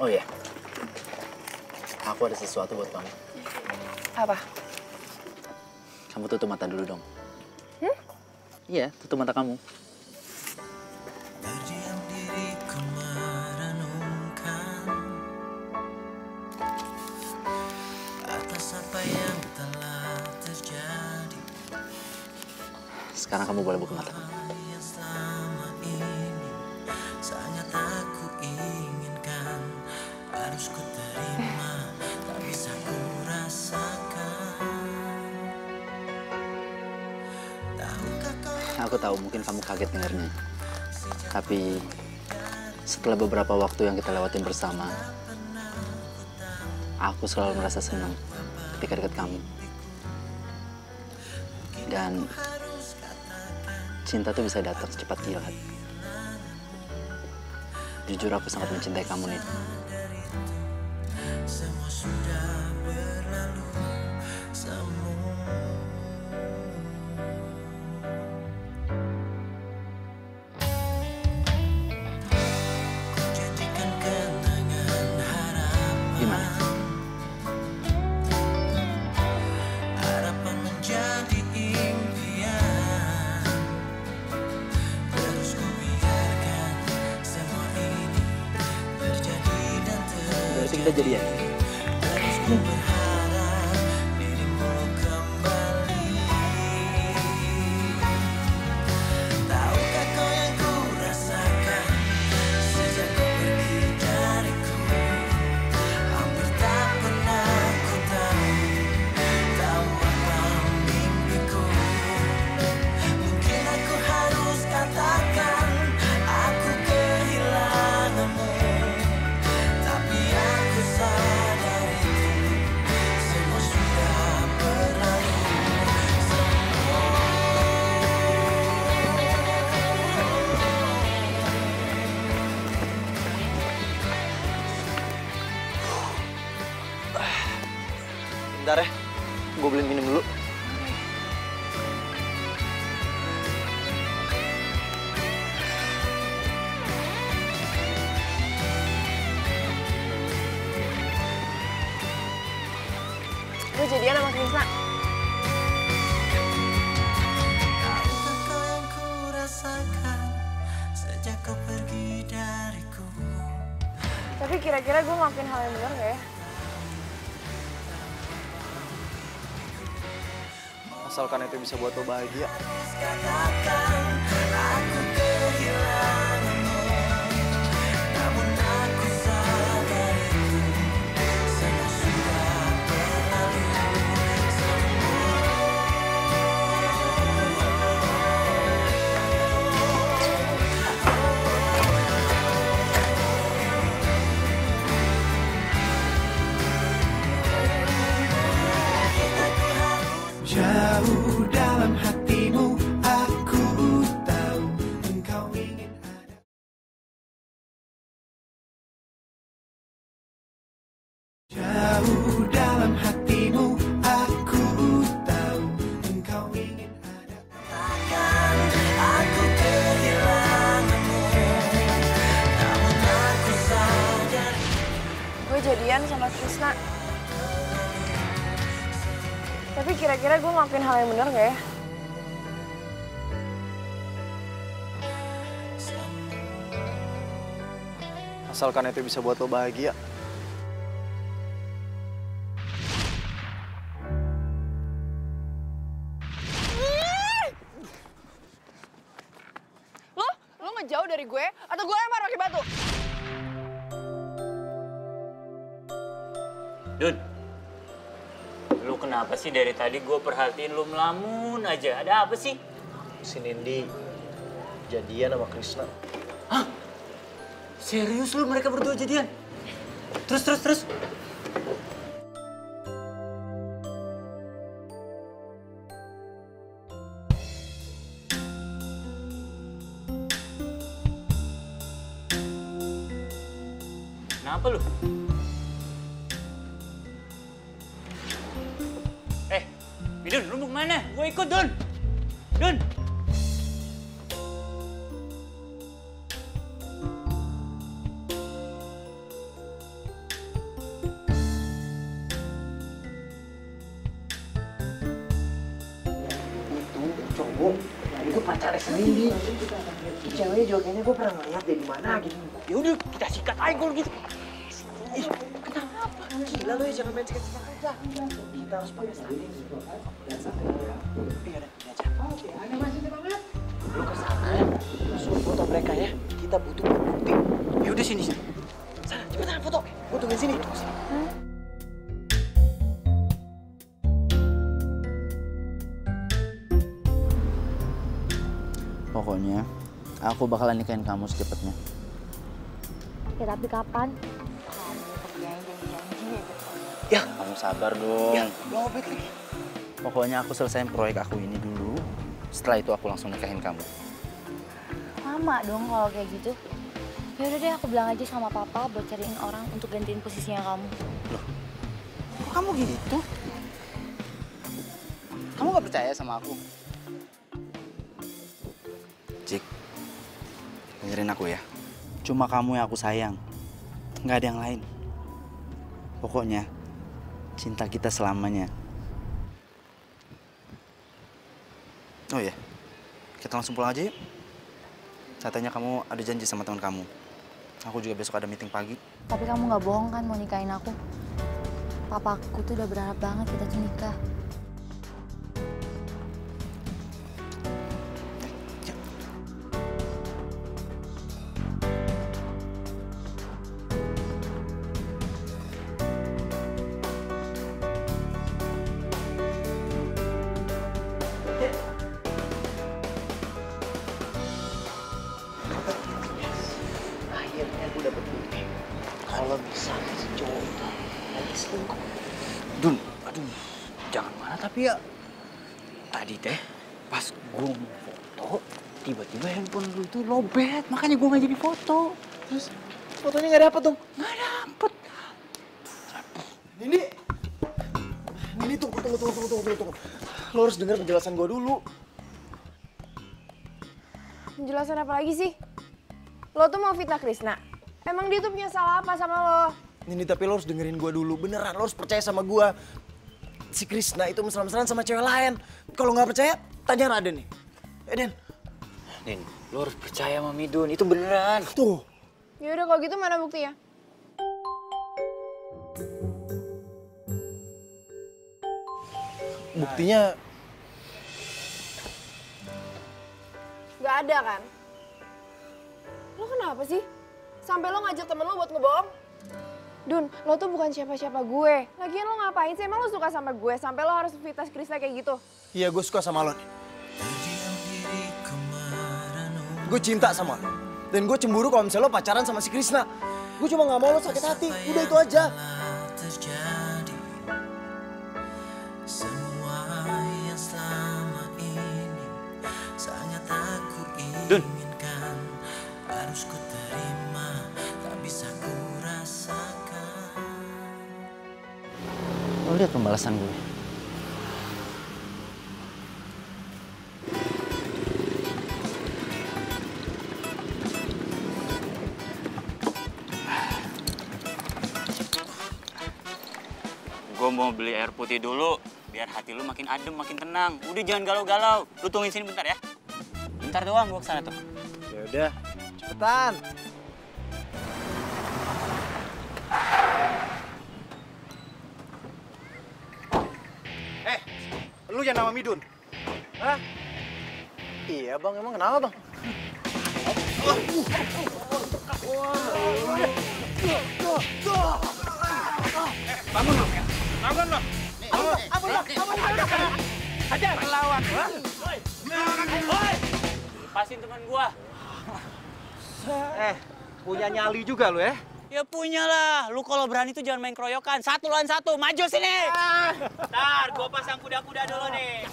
Oh iya, aku ada sesuatu buat kamu. Apa? Kamu tutup mata dulu dong. Iya, tutup mata kamu. Terdiam diriku merenungkan atas apa yang telah terjadi. Sekarang kamu boleh buka mata. Yang selama ini sangat aku inginkan, harus ku terima, tak bisa ku rasakan. Tahukah kau yang Aku tahu mungkin kamu kaget dengarnya. Tapi setelah beberapa waktu yang kita lewatin bersama, aku selalu merasa senang ketika dekat kamu. Dan cinta tuh bisa datang secepat kilat. Jujur aku sangat mencintai kamu, Nin. semua sudah berlalu, semua ku janjikan kenangan harapan. Gimana? Harapan menjadi impian, terus ku biarkan semua ini terjadi dan Berarti kita jadian. terus ku berharap dirimu kembali. Tahukah kau yang ku rasakan sejak kau pergi dariku, hampir tak pernah ku tahu apa mimpiku. Mungkin aku harus katakan aku kehilanganmu, tapi aku sadar itu semua sudah berlalu. Bentar ya, gue beliin minum dulu. Gue jadian sama Krisna. Tahukah kau yang ku rasakan sejak kau pergi dariku? Tapi kira-kira gue ngelakuin hal yang benar gak ya? Asalkan itu bisa buat lo bahagia. Katakan aku kehilanganmu, namun aku sadar itu semua sudah berlalu. Jauh dalam hatimu, aku tahu engkau ingin ada. Jauh dalam hatimu, aku tahu engkau ingin ada. Aku kehilanganmu, namun aku sadar. Gue jadian sama Krisna. Tapi kira-kira gue ngelakuin hal yang benar gak ya? Asalkan itu bisa buat lo bahagia. Lo ngejauh dari gue atau gue lempar pakai batu? Dun, lu kenapa sih dari tadi gue perhatiin lu melamun aja? Ada apa sih? Si Nindi jadian sama Krisna. Hah? Serius lu mereka berdua jadian? Terus? Kenapa lu? Dun, lu mau kemana? Gue ikut, Dun. Dun. sombong. Itu pacarnya sendiri. Ceweknya juga kayaknya gue pernah ngeliat deh di mana gitu. Ya udah, kita sikat aja kalau gitu. Ih, kenapa? Gila lu ya, jangan main sikat-sikat aja. Kita harus pakai standing. Dan santai ya. Iya udah, ini aja. Oke, ada masih banget. Lu kesana, lu suruh foto mereka ya. Kita butuh bukti. Ya udah sini. Sana, cepetan foto. Gue tungguin sini. Pokoknya, aku bakalan nikahin kamu secepatnya. Ya tapi kapan? Ya, kamu sabar dong. Ya, lobet lagi. Pokoknya aku selesaiin proyek aku ini dulu. Setelah itu aku langsung nikahin kamu. Lama dong kalau kayak gitu. Ya udah deh, aku bilang aja sama papa buat cariin orang untuk gantiin posisinya kamu. Loh, kok kamu gitu? Kamu gak percaya sama aku? Cik, dengerin aku ya. Cuma kamu yang aku sayang. Nggak ada yang lain. Pokoknya, cinta kita selamanya. Oh iya, kita langsung pulang aja yuk. Katanya kamu ada janji sama teman kamu. Aku juga besok ada meeting pagi. Tapi kamu nggak bohong kan mau nikahin aku? Papaku tuh udah berharap banget kita tuh nikah. Akhirnya gue dapet bukti. Kalau misalnya si cowok itu lagi selingkuh. Dun, aduh, jangan marah tapi ya. Tadi teh, pas gue mau foto, tiba-tiba handphone lu itu lobet, makanya gue nggak jadi foto. Terus fotonya nggak dapet dong? Nggak dapet. Nini, tunggu. Lo harus denger penjelasan gue dulu. Penjelasan apa lagi sih? Lo tuh mau fitnah Krisna? Emang dia tuh punya salah apa sama lo? Nini, tapi lo harus dengerin gue dulu. Beneran, lo harus percaya sama gue. Si Krisna itu mesra-mesraan sama cewek lain. Kalau nggak percaya, tanya Raden nih. Den. Nin, lo harus percaya sama Midun, itu beneran. Tuh. Yaudah kalau gitu mana buktinya? Buktinya Gak ada kan? Lo kenapa sih? Sampai lo ngajak temen lo buat ngebohong? Dun, lo tuh bukan siapa-siapa gue. Lagian lo ngapain sih? Emang lo suka sama gue? Sampai lo harus fitnah Krisna kayak gitu? iya, gue suka sama lo nih. Gue cinta sama lo. Dan gue cemburu kalau misalnya lo pacaran sama si Krisna. Gue cuma gak mau lo sakit hati. Udah itu aja. Terjadi semua yang selama ini sangat aku inginkan, harus ku terima, tak bisa ku rasakan. Lo lihat pembalasan gue. Gue mau beli air putih dulu, biar hati lu makin adem, makin tenang. Udah jangan galau-galau. Lu tungguin sini bentar ya. Bentar doang gue kesana tuh. Ya udah, cepetan. Lu yang nama Midun? Hah? Iya bang, emang kenapa bang? Bangun lo, bangun lo. Aja melawan. Lepasin teman gua. Punya nyali juga lu ya? Ya punya lah. Lu kalau berani tuh jangan main keroyokan. 1 lawan 1. Maju sini. Ntar gua pasang kuda-kuda dulu nih.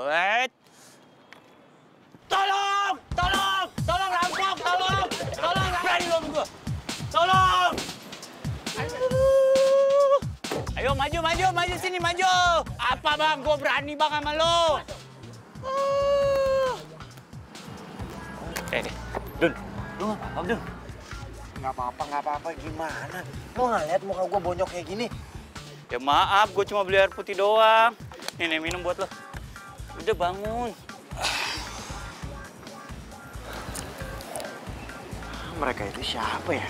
Wait. Tolong rampok, tolong. Berani lu sama gua. Tolong. Ayo maju sini maju. Apa bang? Gua berani bang sama lo. Dun, lu nggak apa-apa Dun? Nggak apa-apa, gimana? Lo nggak lihat muka gue bonyok kayak gini? Ya maaf, gue cuma beli air putih doang. Nih minum buat lo. Udah bangun. Mereka itu siapa ya?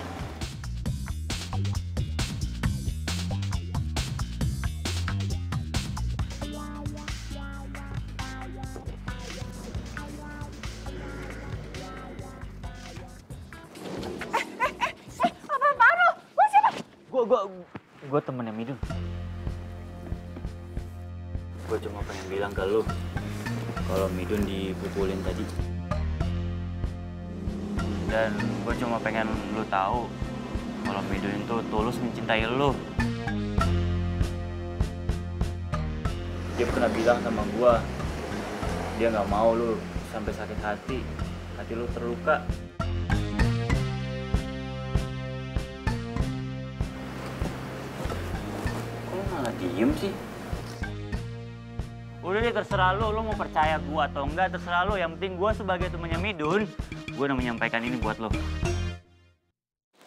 Gue temennya Midun. Gue cuma pengen bilang ke lu kalau Midun dipukulin tadi. Dan gue cuma pengen lu tahu kalau Midun itu tulus mencintai lu. Dia pernah bilang sama gue, dia nggak mau lu sampai sakit hati lu terluka. Diem sih. Udah deh, terserah lu mau percaya gua atau enggak, terserah lu. Yang penting gua sebagai temannya Midun, gua udah menyampaikan ini buat lo.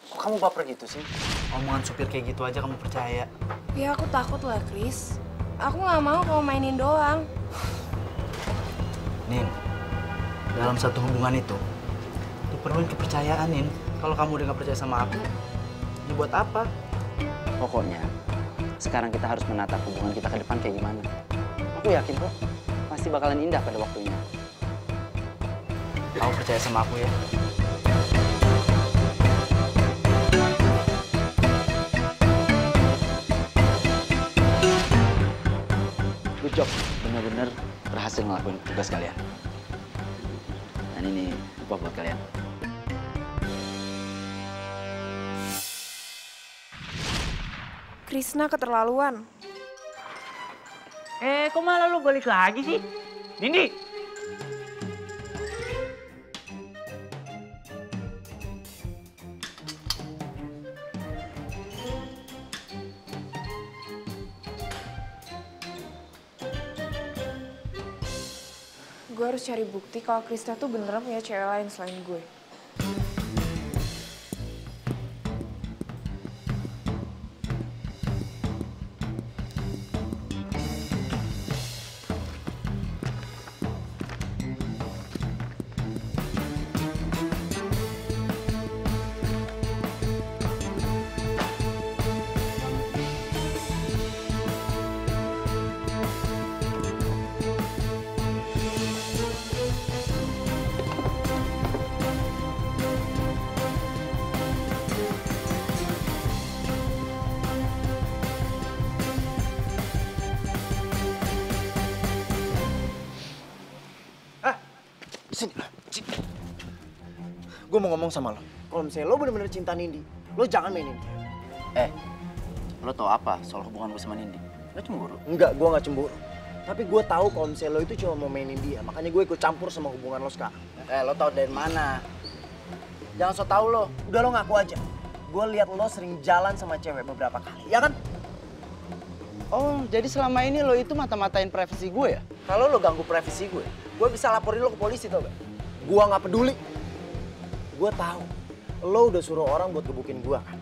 Kok kamu baper gitu sih? Omongan supir kayak gitu aja kamu percaya? Ya aku takut lah, Chris. Aku nggak mau kamu mainin doang. Nin, dalam satu hubungan itu diperluin kepercayaan, Nin. Kalau kamu udah nggak percaya sama aku, ya buat apa? Pokoknya sekarang kita harus menatap hubungan kita ke depan kayak gimana. Aku yakin kok, pasti bakalan indah pada waktunya. Kamu percaya sama aku ya? Good job, bener-bener berhasil ngelakuin tugas kalian. Dan ini upah buat kalian. Krisna keterlaluan. Kok malah lu balik lagi sih? Nindi! Gue harus cari bukti kalau Krisna tuh beneran punya cewek lain selain gue. Gue mau ngomong sama lo. Kalau misalnya lo bener-bener cinta Nindi, lo jangan mainin dia. Lo tau apa soal hubungan gue sama Nindi? Lo cemburu? Enggak, gue nggak cemburu. Tapi gue tahu kalau misalnya lo itu cuma mau mainin dia, makanya gue ikut campur sama hubungan lo sekarang. Lo tau dari mana? Jangan so tau lo. Udah lo ngaku aja. Gue lihat lo sering jalan sama cewek beberapa kali, ya kan? Oh, jadi selama ini lo itu mata-matain privasi gue ya? Kalau lo ganggu privasi gue bisa laporin lo ke polisi, tau gak? Gue nggak peduli. Gue tahu lo udah suruh orang buat gebukin gue kan.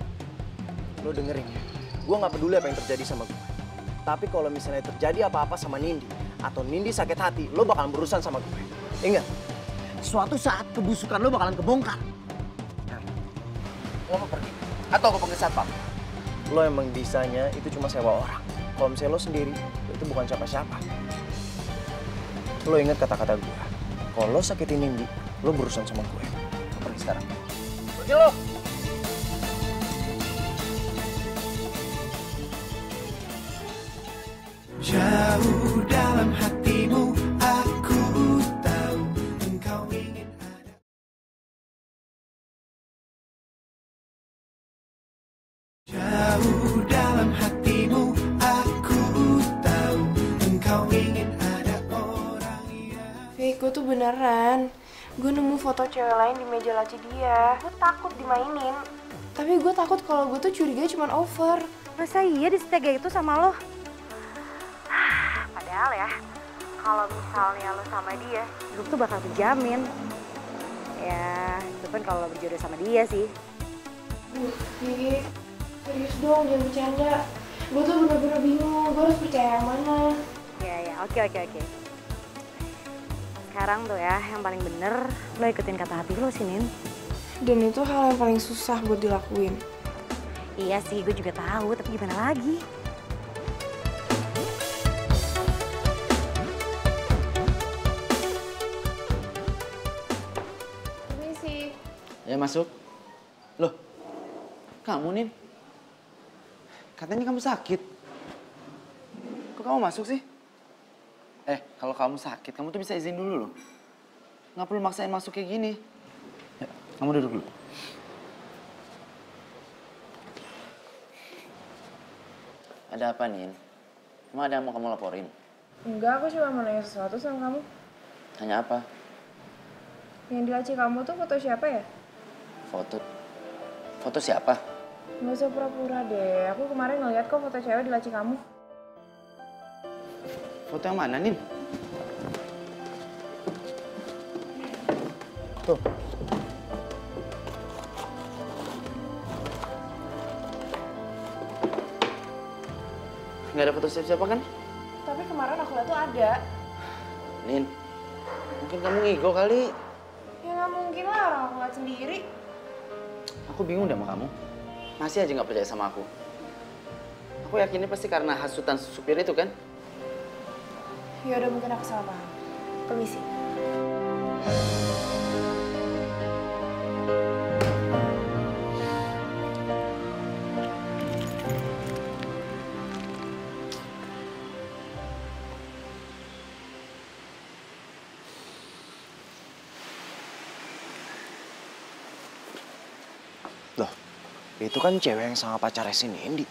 Lo dengerin ya. Gue nggak peduli apa yang terjadi sama gue. Tapi kalau misalnya terjadi apa-apa sama Nindi atau Nindi sakit hati, lo bakalan berurusan sama gue. Ingat, suatu saat kebusukan lo bakalan kebongkar. Lo mau pergi? Atau gue panggil satpam? Lo emang bisanya itu cuma sewa orang. Kalau misalnya lo sendiri, lo itu bukan siapa-siapa. Lo ingat kata-kata gue. Kalau lo sakitin Nindi, lo berurusan sama gue. Lo pergi sekarang. Pergi lo! Jauh dalam hatimu, aku tahu engkau ingin ada. Jauh dalam hatimu, aku tahu engkau ingin ada orang yang... Gue tuh beneran. Gue nemu foto cewek lain di meja laci dia. Gue takut dimainin. Tapi gue takut kalau gue tuh curiga cuman over. Masa iya disetega itu sama lo? Padahal ya, kalau misalnya lo sama dia, hidup tuh bakal terjamin. Ya, itu kan kalau lo berjodoh sama dia sih. Gigi, serius dong, jangan bercanda. Gue tuh bener-bener bingung, gue harus percaya yang mana. Ya, oke. sekarang tuh ya, yang paling bener lo ikutin kata hati lo sih, Nin. Dan itu hal yang paling susah buat dilakuin. Iya sih, gue juga tahu, tapi gimana lagi? Permisi. Ya masuk. Loh, kamu Nin? Katanya kamu sakit. Kok kamu masuk sih? Kalau kamu sakit, kamu tuh bisa izin dulu loh. Nggak perlu maksain masuk kayak gini. Ya, kamu duduk dulu. Ada apa, Nin? Emang ada yang mau kamu laporin? Enggak, aku cuma mau nanya sesuatu sama kamu. Tanya apa? Yang di laci kamu tuh foto siapa ya? Foto siapa? Nggak usah pura-pura deh. Aku kemarin ngeliat kok foto cewek di laci kamu. Foto yang mana, Nin? Tuh. Nggak ada foto siapa-siapa kan? Tapi kemarin aku lihat tuh ada. Nin, mungkin kamu ngigo kali. Ya nggak mungkin lah, orang aku lihat sendiri. Aku bingung deh sama kamu. Masih aja nggak percaya sama aku. Aku yakin ini pasti karena hasutan supir itu kan? Ya udah, mungkin aku salah paham. Permisi. Loh, itu kan cewek yang sama pacarnya si Nindi.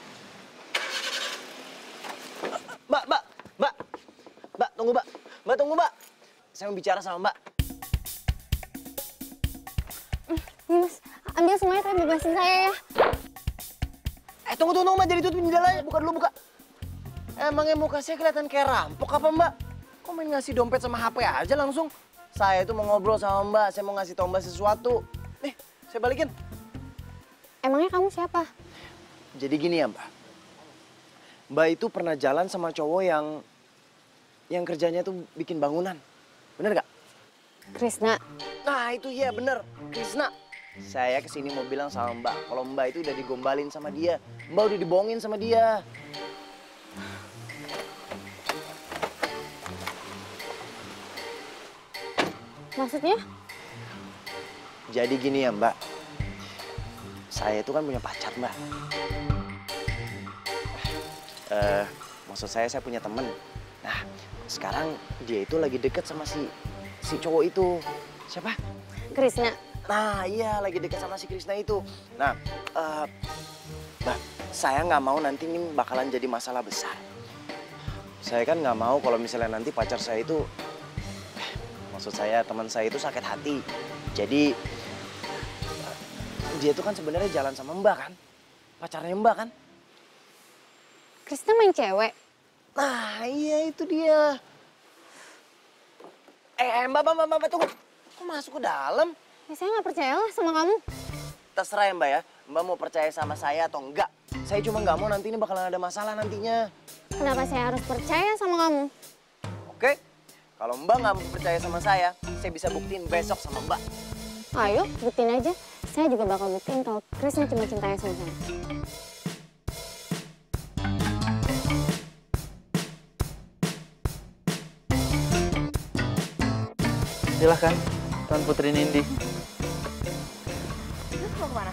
Mbak, tunggu Mbak. Mbak, tunggu Mbak. Saya mau bicara sama Mbak. Nih Mas, ambil semuanya tapi bebasin saya ya. Tunggu Mbak, jadi tutup jendelanya. Buka dulu, buka. Emangnya muka saya kelihatan kayak rampok apa Mbak? Kok main ngasih dompet sama HP aja langsung? Saya itu mau ngobrol sama Mbak, saya mau ngasih tau Mbak sesuatu. Nih, saya balikin. Emangnya kamu siapa? Jadi gini ya Mbak. Mbak itu pernah jalan sama cowok yang kerjanya tuh bikin bangunan. Bener gak? Krisna. Nah itu iya bener, Krisna. Saya kesini mau bilang sama Mbak, kalau Mbak itu udah digombalin sama dia. Mbak udah dibohongin sama dia. Maksudnya? Jadi gini ya Mbak. Saya itu kan punya pacar Mbak. Maksud saya punya temen. Nah, sekarang dia itu lagi deket sama si cowok itu. Siapa? Krisna. Nah, iya lagi deket sama si Krisna itu. Nah, Mbak, saya nggak mau nanti ini bakalan jadi masalah besar. Saya kan nggak mau kalau misalnya nanti pacar saya itu, maksud saya teman saya itu sakit hati. Jadi, dia itu kan sebenarnya jalan sama Mbak kan? Pacarnya Mbak kan? Krisna main cewek? Nah, iya itu dia. Mbak, tunggu. Kok masuk ke dalam? Ya saya nggak percaya lah sama kamu. Terserah ya Mbak ya. Mbak mau percaya sama saya atau enggak. Saya cuma nggak mau nanti ini bakalan ada masalah nantinya. Kenapa saya harus percaya sama kamu? Oke, kalau Mbak nggak percaya sama saya bisa buktiin besok sama Mbak. Ayo, buktiin aja. Saya juga bakal buktiin kalau Krisna cuma cintanya sama saya. Silahkan, Tuan Putri Nindi. Mau kemana?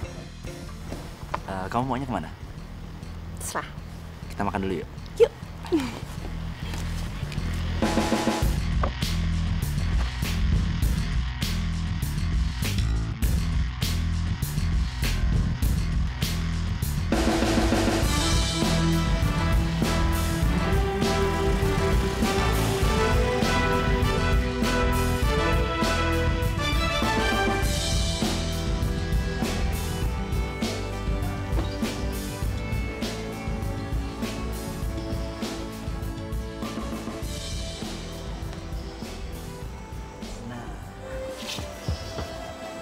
Kamu maunya kemana? Terserah. Kita makan dulu yuk. Yuk.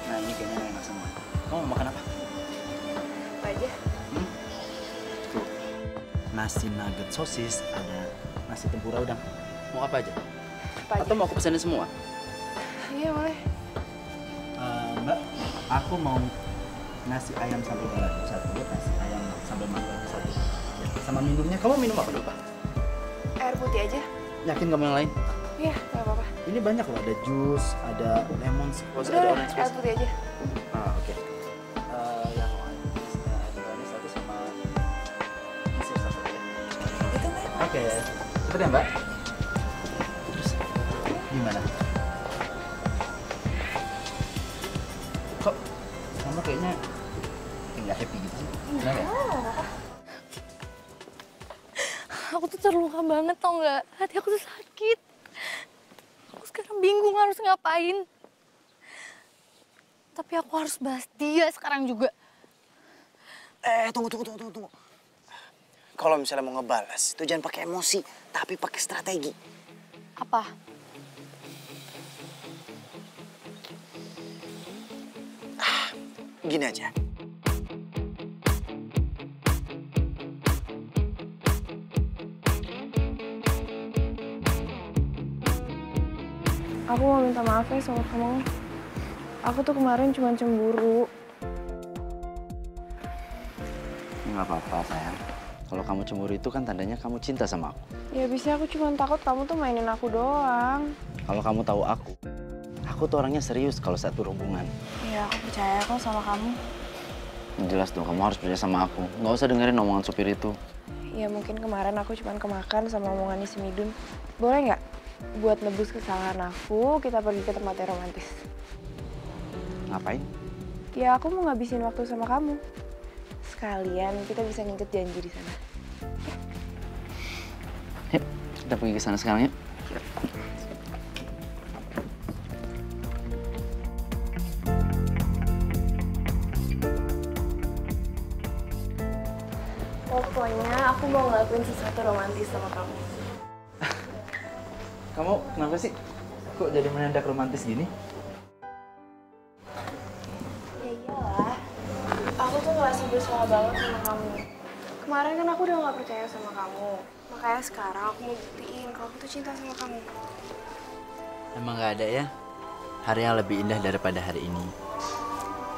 Nah, ini kayaknya enak semua. Kamu mau makan apa? Apa aja? Tuh, nasi nugget sosis, ada nasi tempura udang. Mau apa aja? Apa aja? Atau mau aku pesanin semua? Iya boleh. Mbak, aku mau nasi ayam sambal balado satu, nasi ayam sambal mangga satu. Ya, sama minumnya, kamu minum apa dulu, Pak? Air putih aja. Yakin kamu yang lain? Iya, nggak apa-apa. Ini banyak loh, ada jus, ada lemon squash, ada Udah, orange air squash. putih aja. Oke. Yang manis satu sama mesir satu ya. Itu Mbak. Oke, cepet ya Mbak. Terus gimana? Kok kamu kayaknya nggak happy gitu sih? Kenapa ya? Aku tuh terluka banget tau nggak? Hati aku tuh sakit. Aku sekarang bingung harus ngapain. Tapi aku harus bahas dia sekarang juga. Tunggu. Kalau misalnya mau ngebalas, itu jangan pakai emosi, tapi pakai strategi. Apa? Gini aja. Aku mau minta maaf ya sama kamu. Aku tuh kemarin cuma cemburu. Nggak apa-apa sayang. Kalau kamu cemburu itu kan tandanya kamu cinta sama aku. Ya abisnya aku cuma takut kamu tuh mainin aku doang. Kalau kamu tahu aku tuh orangnya serius kalau saat berhubungan. Iya, aku percaya kok sama kamu. Jelas dong, kamu harus percaya sama aku. Nggak usah dengerin omongan supir itu. Ya mungkin kemarin aku cuma kemakan sama omongannya si Midun. Boleh nggak? Buat nebus kesalahan aku, kita pergi ke tempat yang romantis. Ngapain? Ya aku mau ngabisin waktu sama kamu. Sekalian kita bisa nginget janji di sana. Yuk, kita pergi ke sana sekarang yuk. Pokoknya aku mau ngelakuin sesuatu romantis sama kamu. Kamu kenapa sih? Kok jadi mendadak romantis gini? Ya iyalah. Aku tuh ngerasa bersalah banget sama kamu. Kemarin kan aku udah gak percaya sama kamu. Makanya sekarang aku mau buktiin kalau aku tuh cinta sama kamu. Emang gak ada ya hari yang lebih indah daripada hari ini.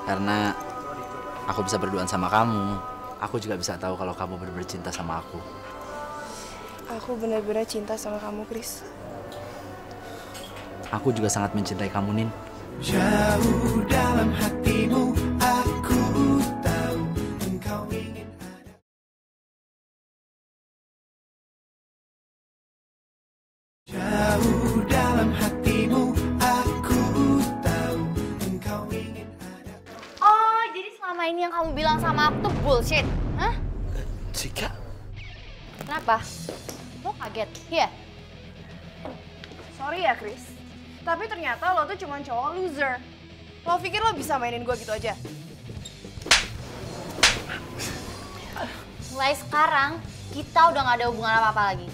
Karena aku bisa berduaan sama kamu. Aku juga bisa tahu kalau kamu benar-benar cinta sama aku. Aku benar-benar cinta sama kamu, Chris. Aku juga sangat mencintai kamu, Nin. Jauh dalam hatimu aku tahu engkau ingin ada. Jauh dalam hatimu aku tahu engkau ingin ada. Oh, jadi selama ini yang kamu bilang sama aku tuh bullshit, hah? Cika? Kenapa? Lo kaget? Iya? Sorry ya, Chris. Tapi ternyata lo tuh cuma cowok loser. Lo pikir lo bisa mainin gue gitu aja? Mulai sekarang, kita udah gak ada hubungan apa-apa lagi.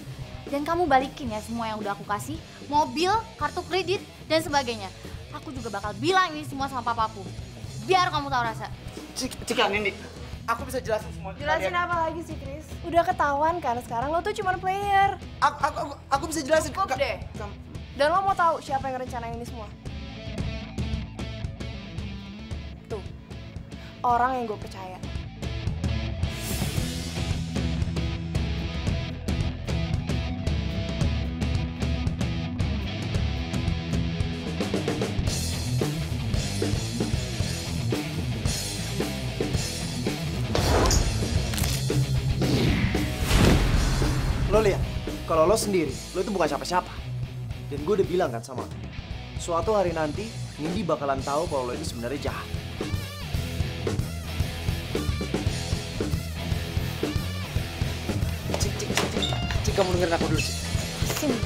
Dan kamu balikin ya semua yang udah aku kasih. Mobil, kartu kredit, dan sebagainya. Aku juga bakal bilang ini semua sama papaku. Biar kamu tahu rasa. Cika, Nindi. Aku bisa jelasin semua. Jelasin apa lagi sih, Chris? Udah ketahuan kan sekarang lo tuh cuma player. Aku bisa jelasin. Cukup deh. Dan lo mau tahu siapa yang ngerencanain ini semua? Tuh, orang yang gue percaya. Lo lihat, kalau lo sendiri, lo itu bukan siapa-siapa. Dan gue udah bilang kan sama lo, suatu hari nanti, Nindi bakalan tahu kalau lo itu sebenarnya jahat. Cik, kamu dengerin aku dulu, Cik. Sini,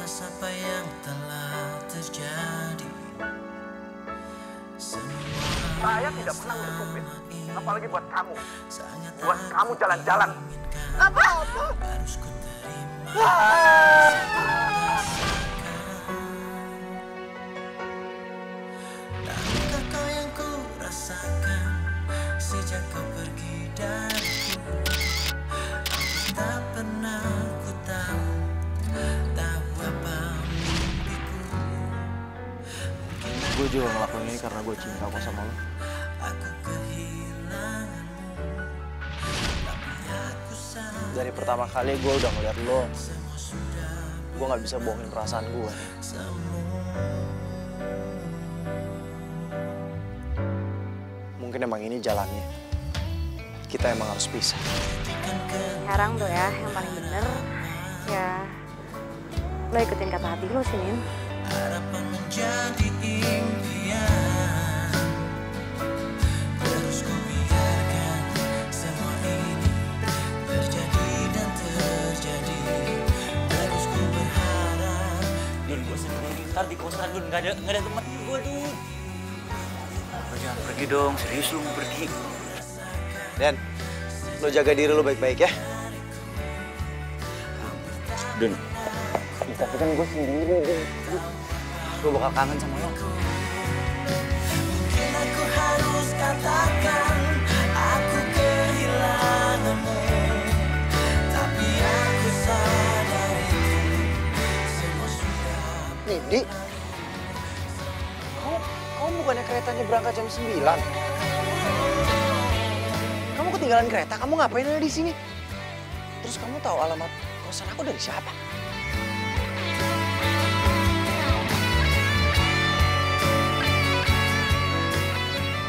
atas apa yang telah terjadi. Saya tidak pernah bersumpit, apalagi buat kamu. Buat kamu jalan-jalan. Apa? Harus ku terima. Tahukah kau yang ku rasakan sejak kau pergi dariku? Aku tak pernah ku tahu apa mimpiku. Gue juga ngelakuin ini karena gue cinta kok sama lo. Aku kehilanganmu, tapi aku sadar Dari pertama kali gue udah ngeliat lo, gue nggak bisa bohongin perasaan gue. Mungkin emang ini jalannya. Kita emang harus pisah. Sekarang tuh ya, yang paling bener ya lo ikutin kata hati lo sih, Nin. harapan menjadi impian. Terus ku biarkan semua ini terjadi dan terjadi. Terus ku berharap. Dun, gue sendiri. Ntar di kosan, Dun. Nggak ada teman gue, Dun. Lo jangan pergi dong. Serius lo mau pergi. Dan, lo jaga diri lo baik-baik ya. Dun. Tapi kan gue sendiri, Dun. Gue bakal kangen sama lo. Mungkin aku harus katakan aku kehilanganmu, tapi aku sadar itu semua sudah. Nih, Di. Kamu bukannya keretanya berangkat jam 9? Kamu ketinggalan kereta, kamu ngapain ada di sini? Terus kamu tahu alamat kosan aku dari siapa?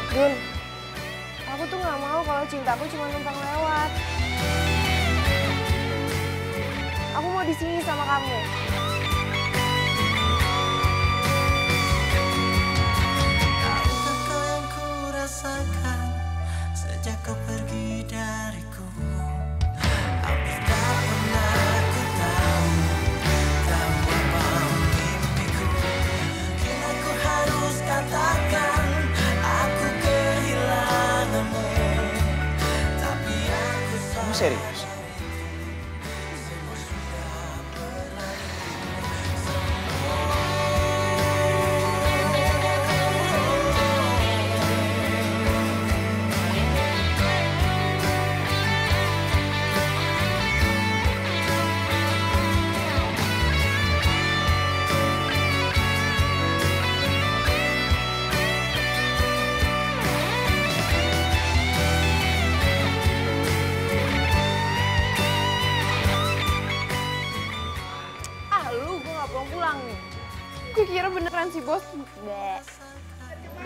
Dun, aku tuh nggak mau kalau cintaku cuma numpang lewat. Aku mau di sini sama kamu. Tahukah kau yang ku rasakan sejak kau pergi dariku? Hampir tak pernah ku tahu apa mimpiku. Mungkin aku harus katakan aku kehilanganmu, tapi aku Kamu serius? Gue kira beneran si bos. Bleh.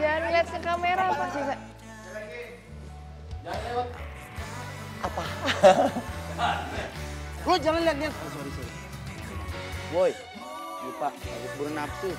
Jangan ngeliat ke kamera apa sih, Sa? Jangan lewat. Apa? Lo jangan lihat-lihat. Oh, sorry. Boy, lupa. Habis buru nafsu.